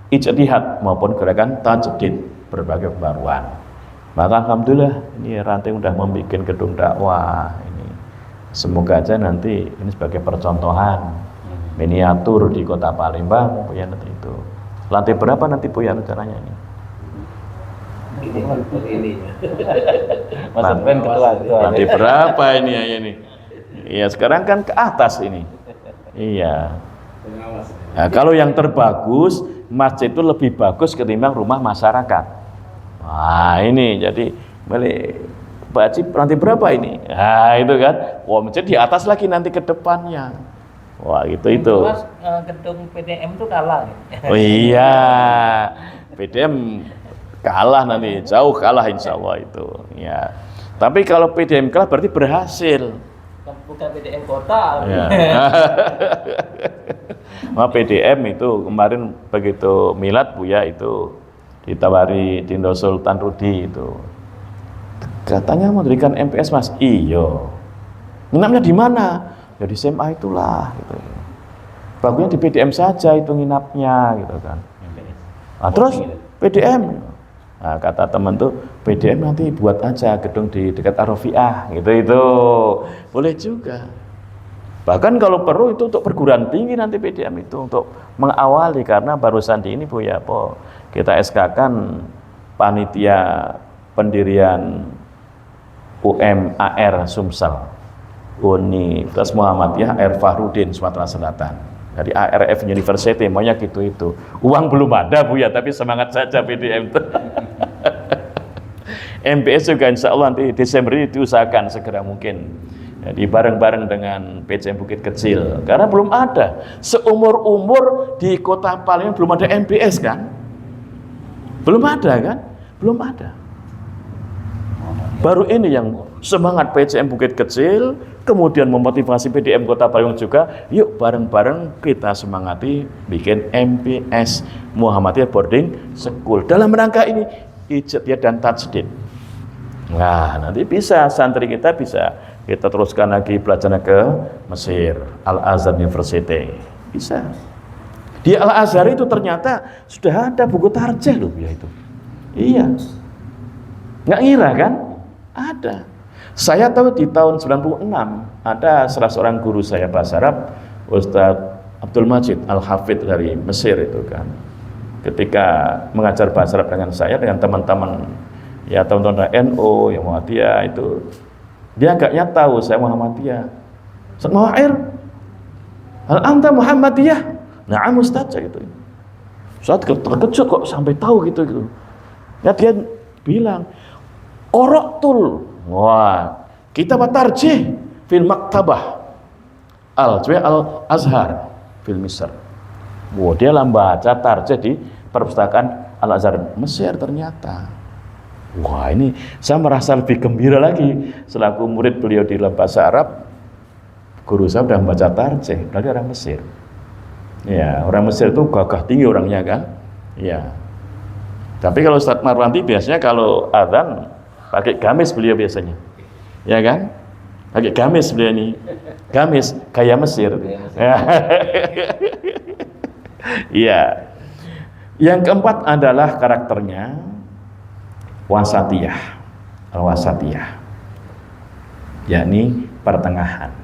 ijtihad maupun gerakan tajdid, berbagai pembaruan. Maka alhamdulillah ini ranting udah membuat gedung dakwah ini. Semoga aja nanti ini sebagai percontohan miniatur di Kota Palembang, Bu ya, nanti itu. Lantai berapa nanti Bu ya rencananya ini? Lantai berapa ini ya ini? Iya, sekarang kan ke atas ini. Iya. Nah, kalau yang terbagus, masjid itu lebih bagus ketimbang rumah masyarakat. Wah, ini jadi balik Pak Haji nanti berapa ini? Nah, itu kan. Wah, masjid di atas lagi nanti ke depannya. Wah, itu. Mas, gedung PDM itu kalah. Oh iya. PDM kalah nanti, jauh kalah insya Allah itu. Ya. Tapi kalau PDM kalah berarti berhasil. Bukan PDM kota. Ya. Nah, PDM itu kemarin begitu milad Buya itu ditawari Dindo Sultan Rudi itu. Katanya mau memberikan MPS Mas. Iyo. Nginapnya di mana? Ya di SMA itulah gitu. Bagusnya di PDM saja itu nginapnya gitu kan. Nah, terus PDM. Nah, kata teman tuh PDM nanti buat aja gedung di dekat Ar-Rafiah gitu. Boleh juga. Bahkan kalau perlu itu untuk perguruan tinggi nanti PDM itu untuk mengawali, karena barusan di ini Bu ya, Po, kita SK-kan panitia pendirian UMAR Sumsel. Universitas Muhammadiyah Air Fahrudin Sumatera Selatan. Dari ARF University, maunya gitu itu. Uang belum ada Bu ya, tapi semangat saja PDM itu. MPS juga insya Allah nanti Desember ini diusahakan segera mungkin. Jadi bareng-bareng dengan PCM Bukit Kecil, karena belum ada. Seumur-umur di Kota Palembang belum ada MPS kan? Belum ada kan? Belum ada. Baru ini yang semangat PCM Bukit Kecil, kemudian memotivasi PDM Kota Palembang juga, yuk bareng-bareng kita semangati bikin MPS Muhammadiyah Boarding School. Dalam rangka ini ijtihad dan tajdid. Nah, nanti bisa santri kita bisa kita teruskan lagi belajarnya ke Mesir, Al-Azhar University. Bisa. Di Al-Azhar itu ternyata sudah ada buku tarjih loh ya itu. Iya. Nggak ngira kan? Ada. Saya tahu di tahun 96 ada salah seorang guru saya bahasa Arab, Ustadz Abdul Majid Al-Hafidh dari Mesir itu kan. Ketika mengajar bahasa Arab dengan saya, dengan teman-teman ya teman-teman NU yang Muhammadiyah itu, dia agaknya tahu saya Muhammadiyah. Ustaz Muhair, hal anta Muhammadiyah? Nah, Ustaz gitu. Ustaz terkejut kok sampai tahu gitu. Ya dia bilang, Qara'tul. Wah, kitab tarjih fil maktabah Al-Azhar fil Misr. Wah, dia membaca tarjih di perpustakaan Al-Azhar Mesir ternyata. Wah, ini saya merasa lebih gembira lagi selaku murid beliau di dalam bahasa Arab. Guru saya sudah membaca tarjih, berarti orang Mesir. Ya, orang Mesir itu gagah tinggi orangnya kan. Ya. Tapi kalau Ustadz Marwanti biasanya kalau adzan pakai gamis beliau biasanya. Ya kan? Pakai gamis beliau ini. Gamis gaya Mesir. Iya. Yang keempat adalah karakternya wasatiyah. Al-wasatiyah. Yakni pertengahan.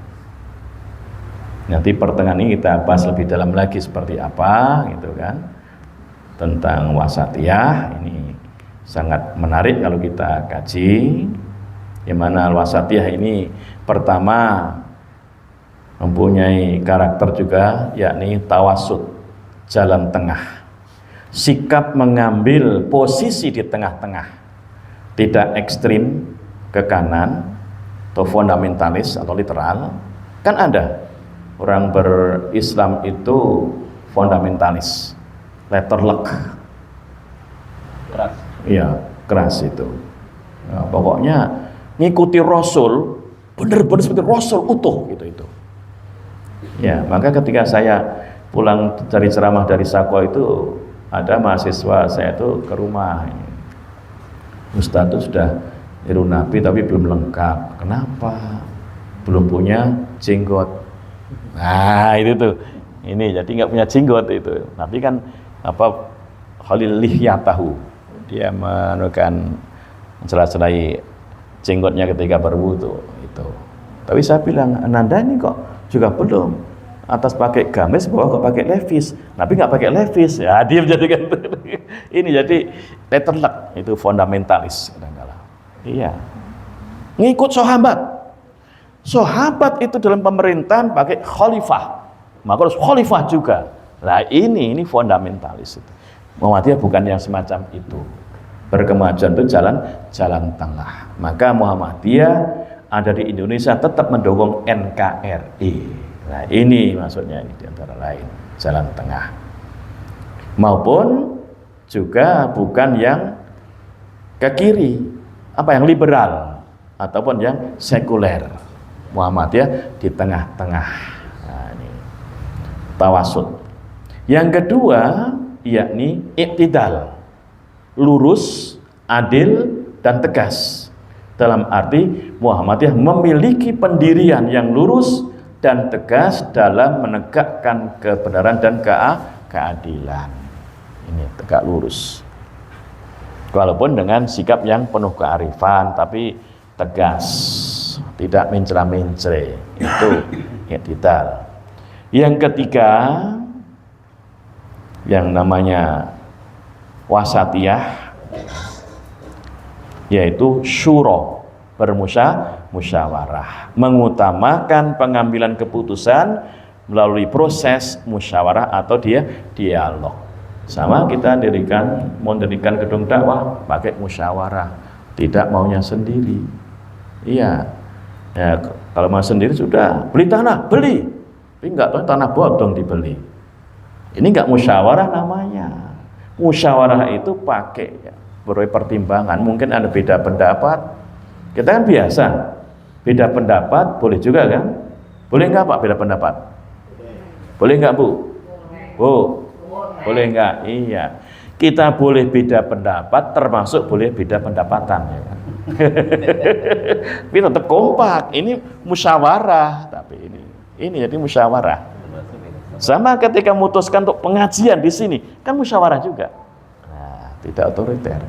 Nanti pertengahan ini kita bahas lebih dalam lagi seperti apa gitu kan. Tentang wasatiyah ini sangat menarik kalau kita kaji. Yang mana al-wasatiyah ini pertama mempunyai karakter juga yakni tawasud, jalan tengah. Sikap mengambil posisi di tengah-tengah. Tidak ekstrim ke kanan atau fundamentalis atau literal. Kan ada orang berislam itu fundamentalis, letterlek, Keras. iya keras itu. Nah, pokoknya ngikuti Rasul, benar-benar seperti Rasul utuh gitu itu. Ya, maka ketika saya pulang dari ceramah dari Sakwa itu ada mahasiswa saya itu ke rumah. Ustadz itu sudah niru Nabi tapi belum lengkap. Kenapa? Belum punya jenggot. Nah itu tuh, ini jadi nggak punya jenggot itu. Nabi kan apa Khalil lihyatahu, dia menekan celah-celai jenggotnya ketika berwudu itu. Tapi saya bilang, Ananda ini kok juga belum. Atas pakai gamis, bawah kok pakai levis. Nabi nggak pakai levis. Ya dia menjadikan ini jadi letterlek itu fundamentalis kadang-kala. Iya. Ngikut sahabat. Sahabat itu dalam pemerintahan pakai khalifah, maka harus khalifah juga. Nah ini fundamentalis itu. Muhammadiyah bukan yang semacam itu. Berkemajuan itu jalan tengah. Maka Muhammadiyah ada di Indonesia tetap mendukung NKRI. Nah ini maksudnya ini diantara lain jalan tengah. Maupun juga bukan yang ke kiri, apa yang liberal ataupun yang sekuler. Muhammadiyah di tengah-tengah. Nah, ini tawasud. Yang kedua yakni iktidal, lurus, adil dan tegas. Dalam arti Muhammadiyah memiliki pendirian yang lurus dan tegas dalam menegakkan kebenaran dan keadilan. Ini tegak lurus. Walaupun dengan sikap yang penuh kearifan tapi tegas. Tidak mencela-mencela, itu iktidal. Yang ketiga yang namanya wasatiyah yaitu syura, musyawarah, mengutamakan pengambilan keputusan melalui proses musyawarah atau dialog. Sama kita mendirikan gedung dakwah pakai musyawarah, tidak maunya sendiri. Iya. Ya, kalau mau sendiri sudah beli tanah, beli. Tapi enggak tanah bodong dibeli. Ini enggak musyawarah namanya. Musyawarah itu pakai berbagai pertimbangan. Mungkin ada beda pendapat. Kita kan biasa. Beda pendapat boleh juga kan? Boleh enggak Pak beda pendapat? Boleh enggak Bu? Bu? Boleh enggak? Iya. Kita boleh beda pendapat termasuk boleh beda pendapatan ya kan? Tapi tetap kompak. Ini musyawarah, tapi ini jadi musyawarah. Sama ketika memutuskan untuk pengajian di sini, kan musyawarah juga. Nah, tidak otoriter.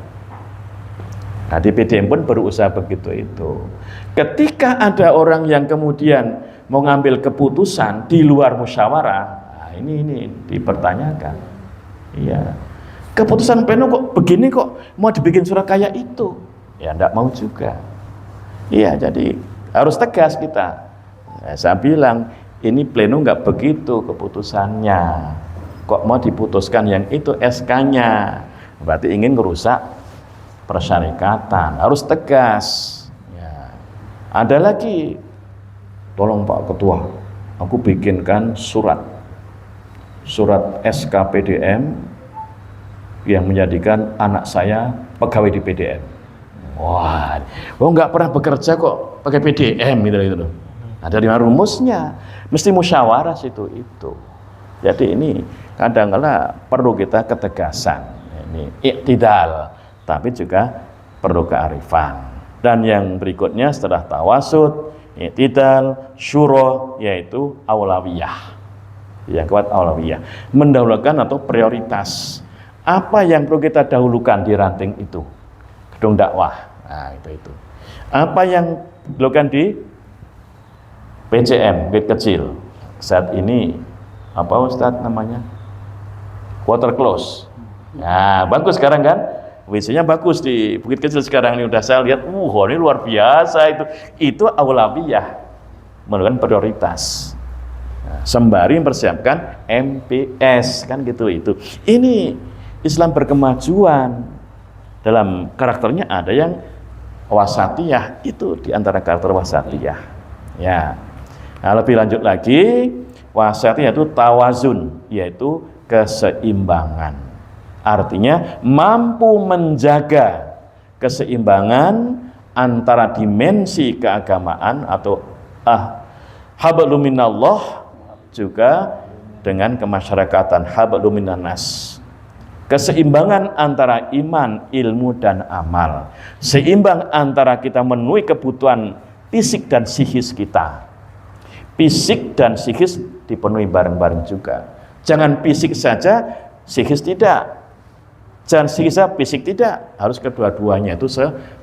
Nah, di PDM pun berusaha begitu itu. Ketika ada orang yang kemudian mau ngambil keputusan di luar musyawarah, nah ini dipertanyakan. Iya. Keputusan pleno kok begini kok mau dibikin surat kayak itu. Ya enggak mau juga. Iya, jadi harus tegas kita. Saya bilang ini pleno enggak begitu keputusannya. Kok mau diputuskan yang itu SK-nya? Berarti ingin merusak persyarikatan, harus tegas. Ya. Ada lagi, tolong Pak Ketua, aku bikinkan surat SK PDM yang menjadikan anak saya pegawai di PDM. Wah, nggak pernah bekerja kok pakai PDM gitu loh. Ada lima rumusnya, mesti musyawarah itu. Jadi ini kadang-kala perlu kita ketegasan, ini iktidal, tapi juga perlu kearifan. Dan yang berikutnya setelah tawasud, iktidal, syuro, yaitu aulawiyah. Yang kuat aulawiyah, mendahulukan atau prioritas. Apa yang perlu kita dahulukan di ranting itu? Gedung dakwah. Nah, itu. Apa yang dilakukan di PCM, Bukit Kecil? Saat ini apa Ustadz namanya? Water close. Nah, bagus sekarang kan? WC-nya bagus di Bukit Kecil sekarang ini udah saya lihat, ini luar biasa itu. Itu aulawiyah, menentukan prioritas. Nah, sembari mempersiapkan MPS kan gitu itu. Ini Islam berkemajuan. Dalam karakternya ada yang wasatiyah, itu di antara karakter wasatiyah. Ya. Nah, lebih lanjut lagi, wasatiyah itu tawazun, yaitu keseimbangan. Artinya mampu menjaga keseimbangan antara dimensi keagamaan atau hablum minallah juga dengan kemasyarakatan hablum minannas. Keseimbangan antara iman, ilmu, dan amal. Seimbang antara kita memenuhi kebutuhan fisik dan psikis kita. Fisik dan psikis dipenuhi bareng-bareng juga. Jangan fisik saja, psikis tidak. Jangan psikis saja, fisik tidak. Harus kedua-duanya itu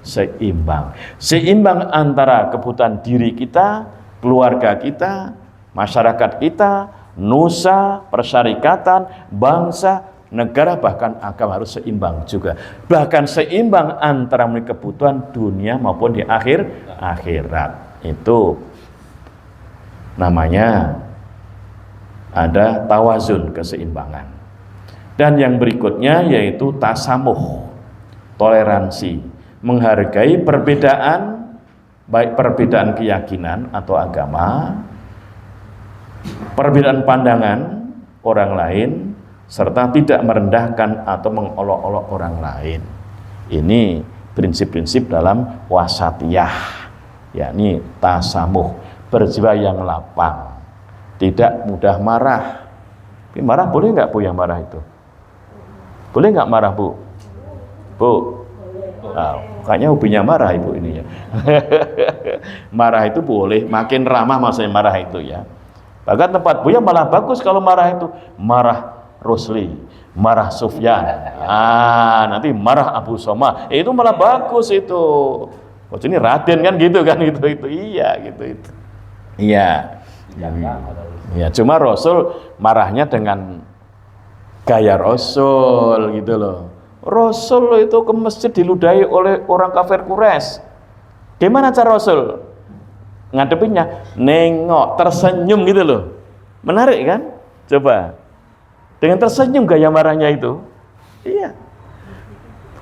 seimbang. Seimbang antara kebutuhan diri kita, keluarga kita, masyarakat kita, nusa, persyarikatan, bangsa, negara, bahkan agama harus seimbang juga. Bahkan seimbang antara kebutuhan dunia maupun di akhirat. Itu namanya ada tawazun, keseimbangan. Dan yang berikutnya yaitu tasamuh, toleransi, menghargai perbedaan, baik perbedaan keyakinan atau agama, perbedaan pandangan orang lain, serta tidak merendahkan atau mengolok-olok orang lain. Ini prinsip-prinsip dalam wasatiyah, yakni tasamuh, berjiwa yang lapang, tidak mudah marah. Marah boleh nggak Bu yang marah itu? Boleh nggak marah Bu? Bu? Kayaknya hobinya marah Ibu ini ya. Marah itu boleh, makin ramah maksudnya marah itu ya. Bahkan tempat Buya malah bagus kalau marah itu. Marah Rusli, marah Sufyan, nanti marah Abu Soma, itu malah bagus itu. Oh, ini Raden kan gitu kan itu iya gitu itu. Iya. Ya, cuma Rasul marahnya dengan gaya Rasul gitu loh. Rasul itu ke masjid diludahi oleh orang kafir Quraisy. Gimana cara Rasul ngadepinnya? Nengok, tersenyum gitu loh. Menarik kan? Coba. Dengan tersenyum gaya marahnya itu. Iya.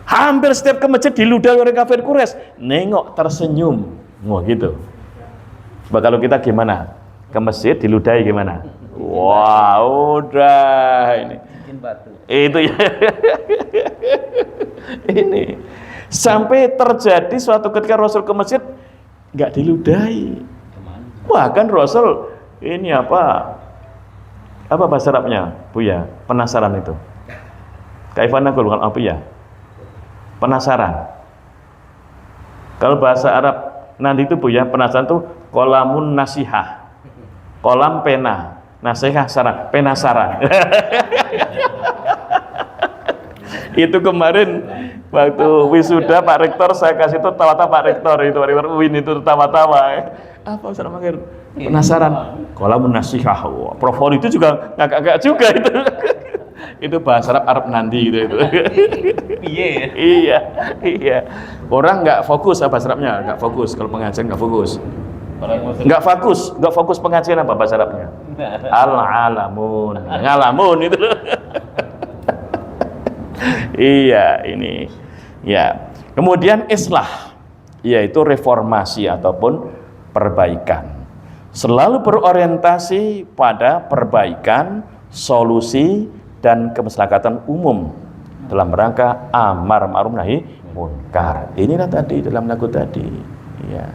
Hampir setiap ke masjid diludahi oleh kafir Quraisy, nengok tersenyum. Wah gitu. Coba kalau kita gimana? Ke masjid diludahi gimana? Wah, udah ini. Bikin batu. Itu ya. Ini sampai terjadi suatu ketika Rasul ke masjid nggak diludahi. Wah, kan Rasul ini apa bahasa Arabnya, Bu ya? Penasaran itu. Kaifana qul apa ya? Penasaran. Kalau bahasa Arab nanti itu Bu ya, penasaran itu qolamun nasihah. Kolam pena, nasihah saran, penasaran. Itu kemarin waktu wisuda Pak Rektor saya kasih itu tawa-tawa Pak Rektor itu Win itu tawa-tawa. Apa Ustaz Makir? Penasaran. Qolamun nasihah. Prof itu juga ngagak-ngagak juga itu. Itu bahasa Arab nanti gitu itu. Iya. Orang nggak fokus bahasa Arabnya, nggak fokus kalau pengajian nggak fokus. Nggak fokus pengajian apa bahasa Arabnya? Al-alamun. Ngalamun itu loh. Iya, ini. Ya. Kemudian islah, yaitu reformasi ataupun perbaikan. Selalu berorientasi pada perbaikan, solusi, dan kemaslahatan umum dalam rangka amar ma'ruf nahi munkar. Inilah tadi dalam lagu tadi. Ya.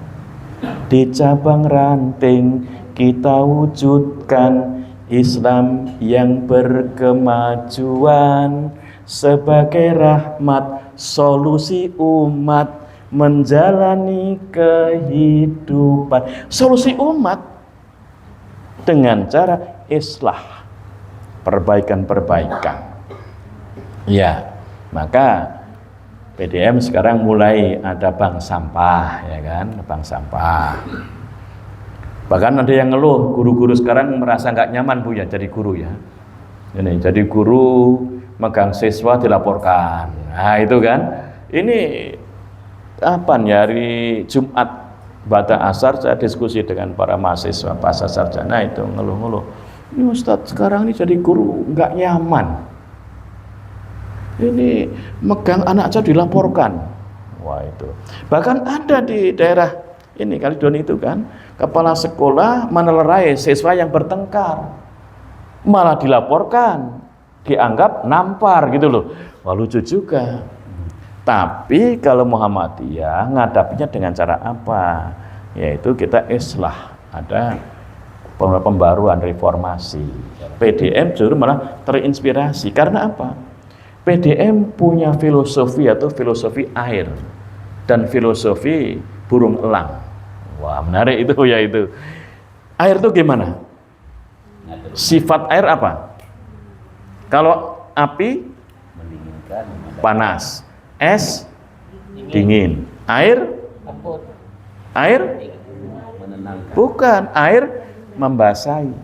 Di cabang ranting kita wujudkan Islam yang berkemajuan sebagai rahmat solusi umat menjalani kehidupan. Solusi umat dengan cara islah, perbaikan-perbaikan. Ya, maka PDM sekarang mulai ada bank sampah, ya kan, bank sampah. Bahkan ada yang ngeluh, guru-guru sekarang merasa nggak nyaman Bu ya jadi guru ya. Ini jadi guru megang siswa dilaporkan. Nah itu kan, ini apa nih, hari Jumat Bada Asar saya diskusi dengan para mahasiswa pasca sarjana itu ngeluh-ngeluh. Ini Ustadz sekarang ini jadi guru nggak nyaman. Ini megang anak aja dilaporkan. Wah itu. Bahkan ada di daerah ini Kalidonia itu kan, kepala sekolah menelerai siswa yang bertengkar. Malah dilaporkan, dianggap nampar gitu loh. Wah lucu juga. Tapi kalau Muhammadiyah ngadapinya dengan cara apa? Yaitu kita islah, ada pembaruan reformasi. PDM justru malah terinspirasi. Karena apa? PDM punya filosofi atau filosofi air dan filosofi burung elang. Wah menarik itu ya itu. Air itu gimana? Sifat air apa? Kalau api panas, es dingin, air bukan, air membasahi.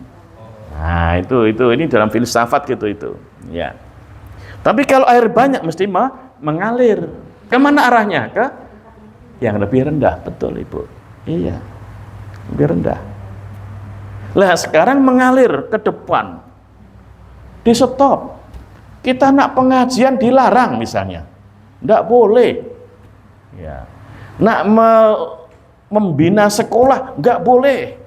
Nah itu ini dalam filsafat gitu itu. Ya. Tapi kalau air banyak mesti mengalir. Kemana arahnya? Ke yang lebih rendah, betul Ibu. Iya, lebih rendah. Lah sekarang mengalir ke depan, di stop. Kita nak pengajian dilarang misalnya, nggak boleh. Ya. Nak membina sekolah nggak boleh.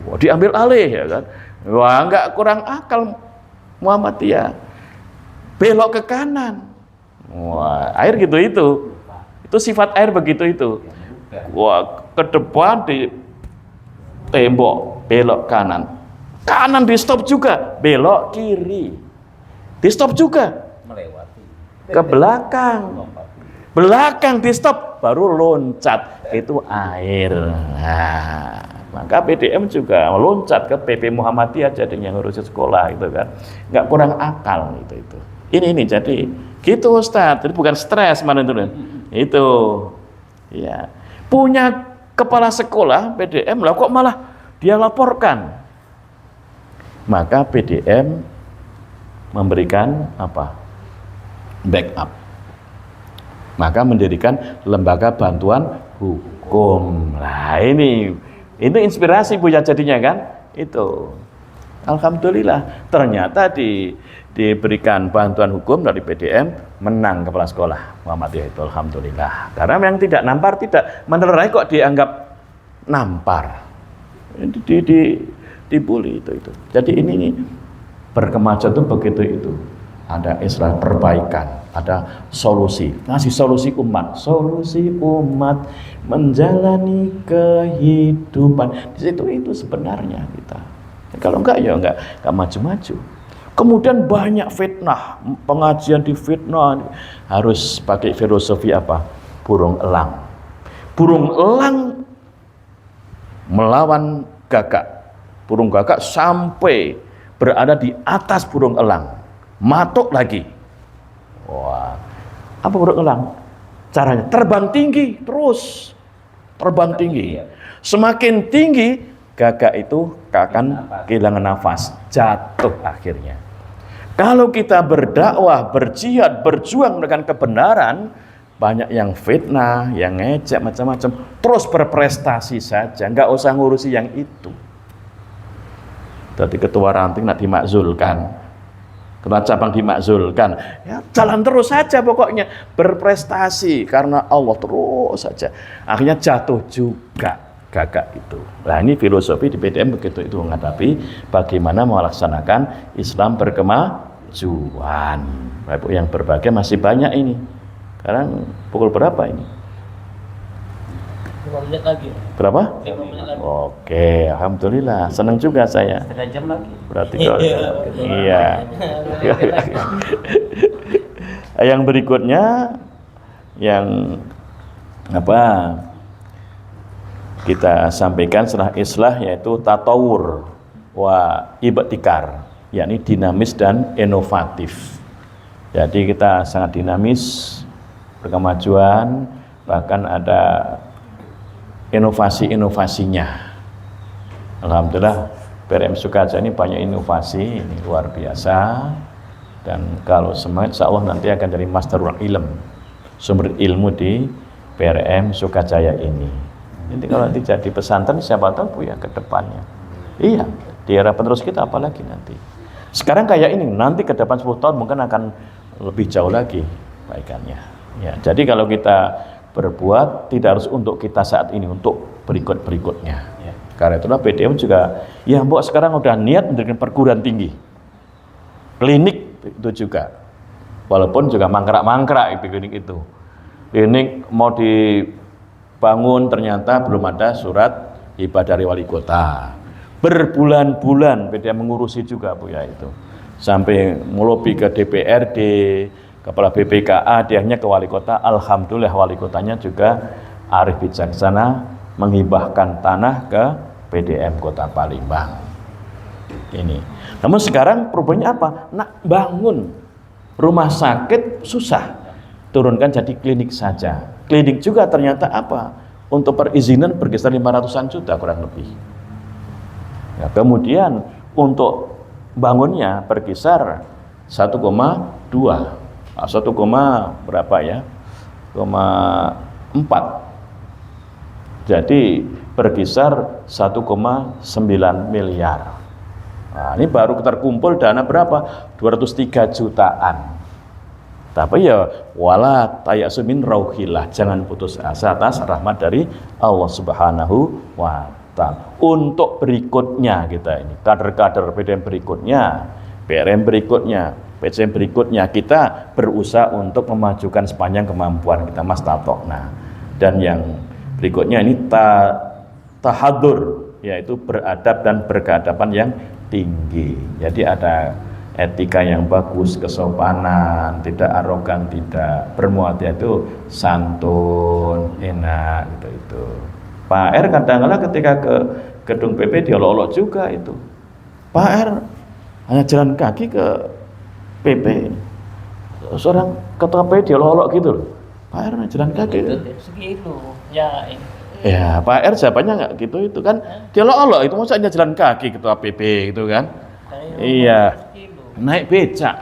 Wah, diambil alih ya kan. Wah nggak kurang akal Muhammadiyah. Belok ke kanan. Wah, air gitu itu. Itu sifat air begitu itu. Wah, ke depan di tembok, belok kanan. Kanan di stop juga, belok kiri. Di stop juga. Melewati. Ke belakang. Belakang di stop, baru loncat. Itu air. Nah, maka PDM juga meloncat ke PP Muhammadiyah jadinya ngurusin sekolah gitu kan. Nggak kurang akal itu. Ini jadi gitu Ustadz, jadi bukan stres mana itu itu ya punya kepala sekolah PDM lah kok malah dia laporkan, maka PDM memberikan apa backup, maka mendirikan lembaga bantuan hukum. Nah ini itu inspirasi punya jadinya kan itu. Alhamdulillah ternyata diberikan bantuan hukum dari PDM, menang kepala sekolah Muhammadiyah itu alhamdulillah. Karena yang tidak nampar, tidak menelerai kok dianggap nampar, dibully itu. Jadi ini berkemajuan itu begitu itu. Ada islah perbaikan, ada solusi, ngasih solusi umat menjalani kehidupan. Di situ itu sebenarnya kita. Kalau enggak ya enggak maju-maju. Kemudian banyak fitnah, pengajian di fitnah, harus pakai filosofi apa? Burung elang. Burung elang melawan gagak. Burung gagak sampai berada di atas burung elang. Matuk lagi. Wah, apa burung elang? Caranya terbang tinggi, terus terbang tinggi. Semakin tinggi, gagak itu akan kehilangan nafas, jatuh akhirnya. Kalau kita berdakwah, berjihad, berjuang dengan kebenaran, banyak yang fitnah, yang ngejek macam-macam, terus berprestasi saja, nggak usah ngurusi yang itu. Jadi ketua ranting nak dimakzulkan, ketua cabang dimakzulkan, ya jalan terus saja pokoknya, berprestasi karena Allah terus saja. Akhirnya jatuh juga gagak itu. Nah ini filosofi di PDM begitu itu menghadapi bagaimana melaksanakan Islam berkemajuan. Bapak yang berbahagia masih banyak ini. Sekarang pukul berapa ini? 5 menit lagi. Berapa? 5 menit lagi. Oke, alhamdulillah, senang juga saya. Setengah jam lagi. Berarti kalau iya. Yang berikutnya yang apa? Kita sampaikan setelah islah yaitu tatawur wa ibtikar, yakni dinamis dan inovatif. Jadi kita sangat dinamis, berkemajuan, bahkan ada inovasi-inovasinya. Alhamdulillah PRM Sukaja ini banyak inovasi, ini luar biasa. Dan kalau semangat insya Allah nanti akan dari Masdarul Ilm, sumber ilmu di PRM Sukajaya ini. Nanti kalau nanti jadi pesantren siapa tahu ya ke depannya. Iya, di era penerus kita apalagi nanti. Sekarang kayak ini, nanti ke depan 10 tahun mungkin akan lebih jauh lagi baikannya. Ya, jadi kalau kita berbuat tidak harus untuk kita saat ini, untuk berikut-berikutnya. Ya. Karena itulah PDM juga, ya mbok sekarang udah niat mendirikan perguruan tinggi, klinik itu juga, walaupun juga mangkrak-mangkrak klinik itu. Klinik mau dibangun ternyata belum ada surat hibah dari wali kota. Berbulan-bulan PDM mengurusi juga Bu ya itu, sampai melobi ke DPRD, kepala BPKA, dianya ke wali kota. Alhamdulillah wali kotanya juga arif bijaksana menghibahkan tanah ke PDM Kota Palembang ini. Namun sekarang problemnya apa? Nak bangun rumah sakit susah, turunkan jadi klinik saja. Klinik juga ternyata apa? Untuk perizinan berkisar 500-an juta kurang lebih. Ya, kemudian untuk bangunnya berkisar 1,2 berapa ya? 4. Jadi berkisar 1,9 miliar. Nah, ini baru terkumpul dana berapa? 203 jutaan. Tapi ya wala tayasu min rauhillah, jangan putus asa atas rahmat dari Allah Subhanahu wa taala. Untuk berikutnya kita ini, kader-kader PDM berikutnya, PRM berikutnya, PCM berikutnya, kita berusaha untuk memajukan sepanjang kemampuan kita mastatokna. Dan yang berikutnya ini tahadur, yaitu beradab dan berkeadaban yang tinggi. Jadi ada etika yang bagus, kesopanan, tidak arogan, tidak bermuatan, itu santun, enak gitu. Pak R kadang-kadang ketika ke gedung PP diolok-olok juga itu. Pak R hanya jalan kaki ke PP, seorang ketua PP diolok-olok gitu loh. Pak R hanya jalan kaki. Segitu. Ya. Ya, Pak R jawabannya nggak gitu itu kan. Diolok-olok itu maksudnya jalan kaki ketua PP gitu kan. Iya. Naik becak,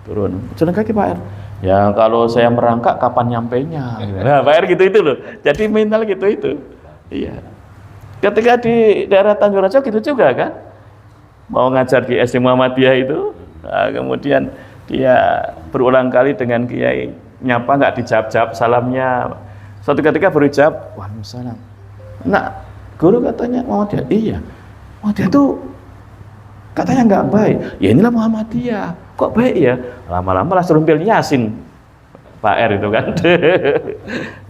turun jalan kaki Pak R. Ya kalau saya merangkak kapan nyampainya? Nah Pak R gitu itu loh. Jadi mental gitu itu. Iya. Ketika di daerah Tanjung Raja gitu juga kan. Mau ngajar di SD Muhammadiyah itu, nah, kemudian dia berulang kali dengan kiai nyapa nggak dijawab salamnya. Suatu ketika baru jawab, waalaikumsalam. Nah guru katanya Muhammadiyah, iya. Muhammadiyah itu katanya nggak baik. Ya inilah Muhammadiyah. Kok baik ya? Lama-lama lah serumpil Yasin Pak R itu kan.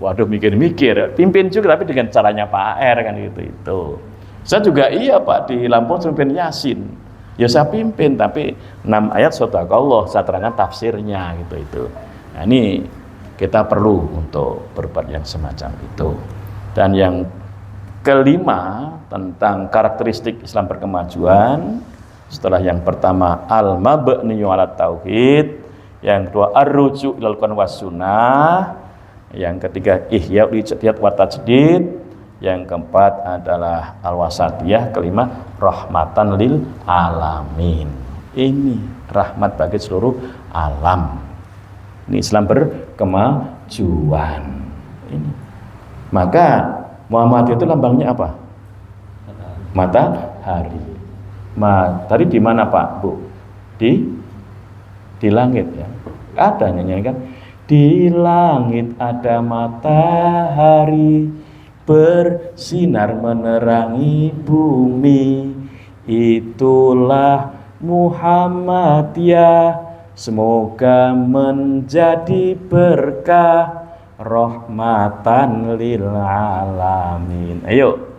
Waduh mikir-mikir. Pimpin juga tapi dengan caranya Pak R kan gitu itu. Saya juga iya Pak di Lampung serumpil Yasin. Ya saya pimpin tapi 6 ayat sadaqallah saya terangkan tafsirnya gitu itu. Nah ini kita perlu untuk berbuat yang semacam itu. Dan yang kelima tentang karakteristik Islam berkemajuan. Setelah yang pertama al-mabniyu ala tauhid, yang kedua ar-ruju' ilal Qur'an was sunnah, yang ketiga ihya'ul ijtihad wa tajdid, yang keempat adalah al-wasatiyah, kelima rahmatan lil alamin. Ini rahmat bagi seluruh alam. Ini Islam berkemajuan. Ini. Maka Muhammad itu lambangnya apa? Matahari. Tadi di mana Pak, Bu? Di langit ya. Ada nyanyian kan? Di langit ada matahari bersinar menerangi bumi. Itulah Muhammadiyah, semoga menjadi berkah rahmatan lil alamin. Ayo.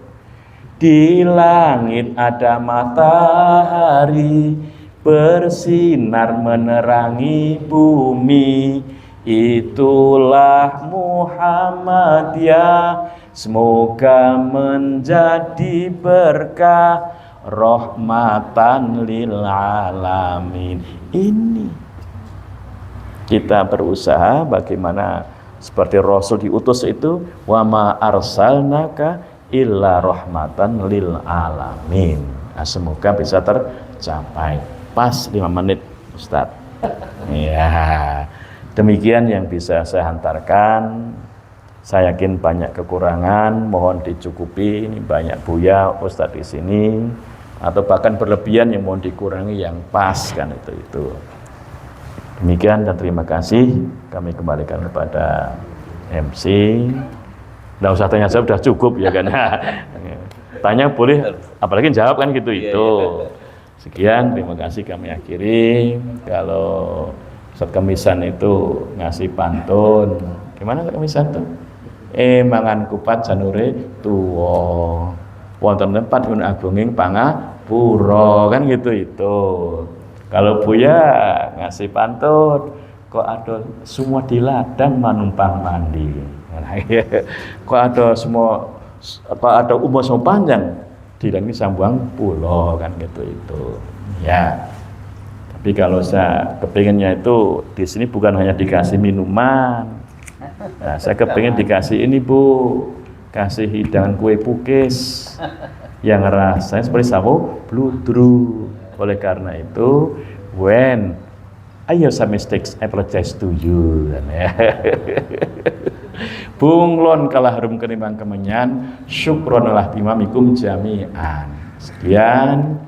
Di langit ada matahari bersinar menerangi bumi. Itulah Muhammadiyah, semoga menjadi berkah rahmatan lil alamin. Ini kita berusaha bagaimana seperti Rasul diutus itu, wa ma arsalnaka illa rahmatan lil alamin. Nah, semoga bisa tercapai. Pas 5 menit Ustadz. Ya, demikian yang bisa saya hantarkan. Saya yakin banyak kekurangan, mohon dicukupi. Ini banyak Buya, Ustadz di sini, atau bahkan berlebihan yang mohon dikurangi yang pas kan itu. Demikian dan terima kasih. Kami kembalikan kepada MC. Nggak usah tanya jawab, sudah cukup ya kan. Tanya boleh, apalagi jawab kan gitu itu. Sekian, terima kasih kami akhiri. Kalau Ustadz Kemisan itu ngasih pantun, gimana Ustadz Kemisan tuh? Mangan kupat janure tuwa. Wonten tempat pun agunging pangapura kan gitu itu. Kalau Buya ngasih pantun, kok ada semua di ladang manumpang mandi. Kok ada semua ada umur semua panjang di dalam sambung pulau kan gitu itu ya. Tapi kalau saya kepinginnya itu di sini bukan hanya dikasih minuman, nah, saya kepingin dikasih ini Bu, kasih hidangan kue pukis yang rasanya seperti sawo bludru. Oleh karena itu, when I have some mistakes, I apologize to you. Bunglon kalah harum kenimbang kemenyan, syukronalah timamikum jami'an. Sekian.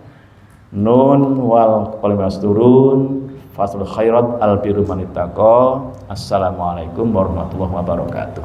Nun wal qalimas turun, fasul khairat al biru manittaqo. Assalamualaikum warahmatullahi wabarakatuh.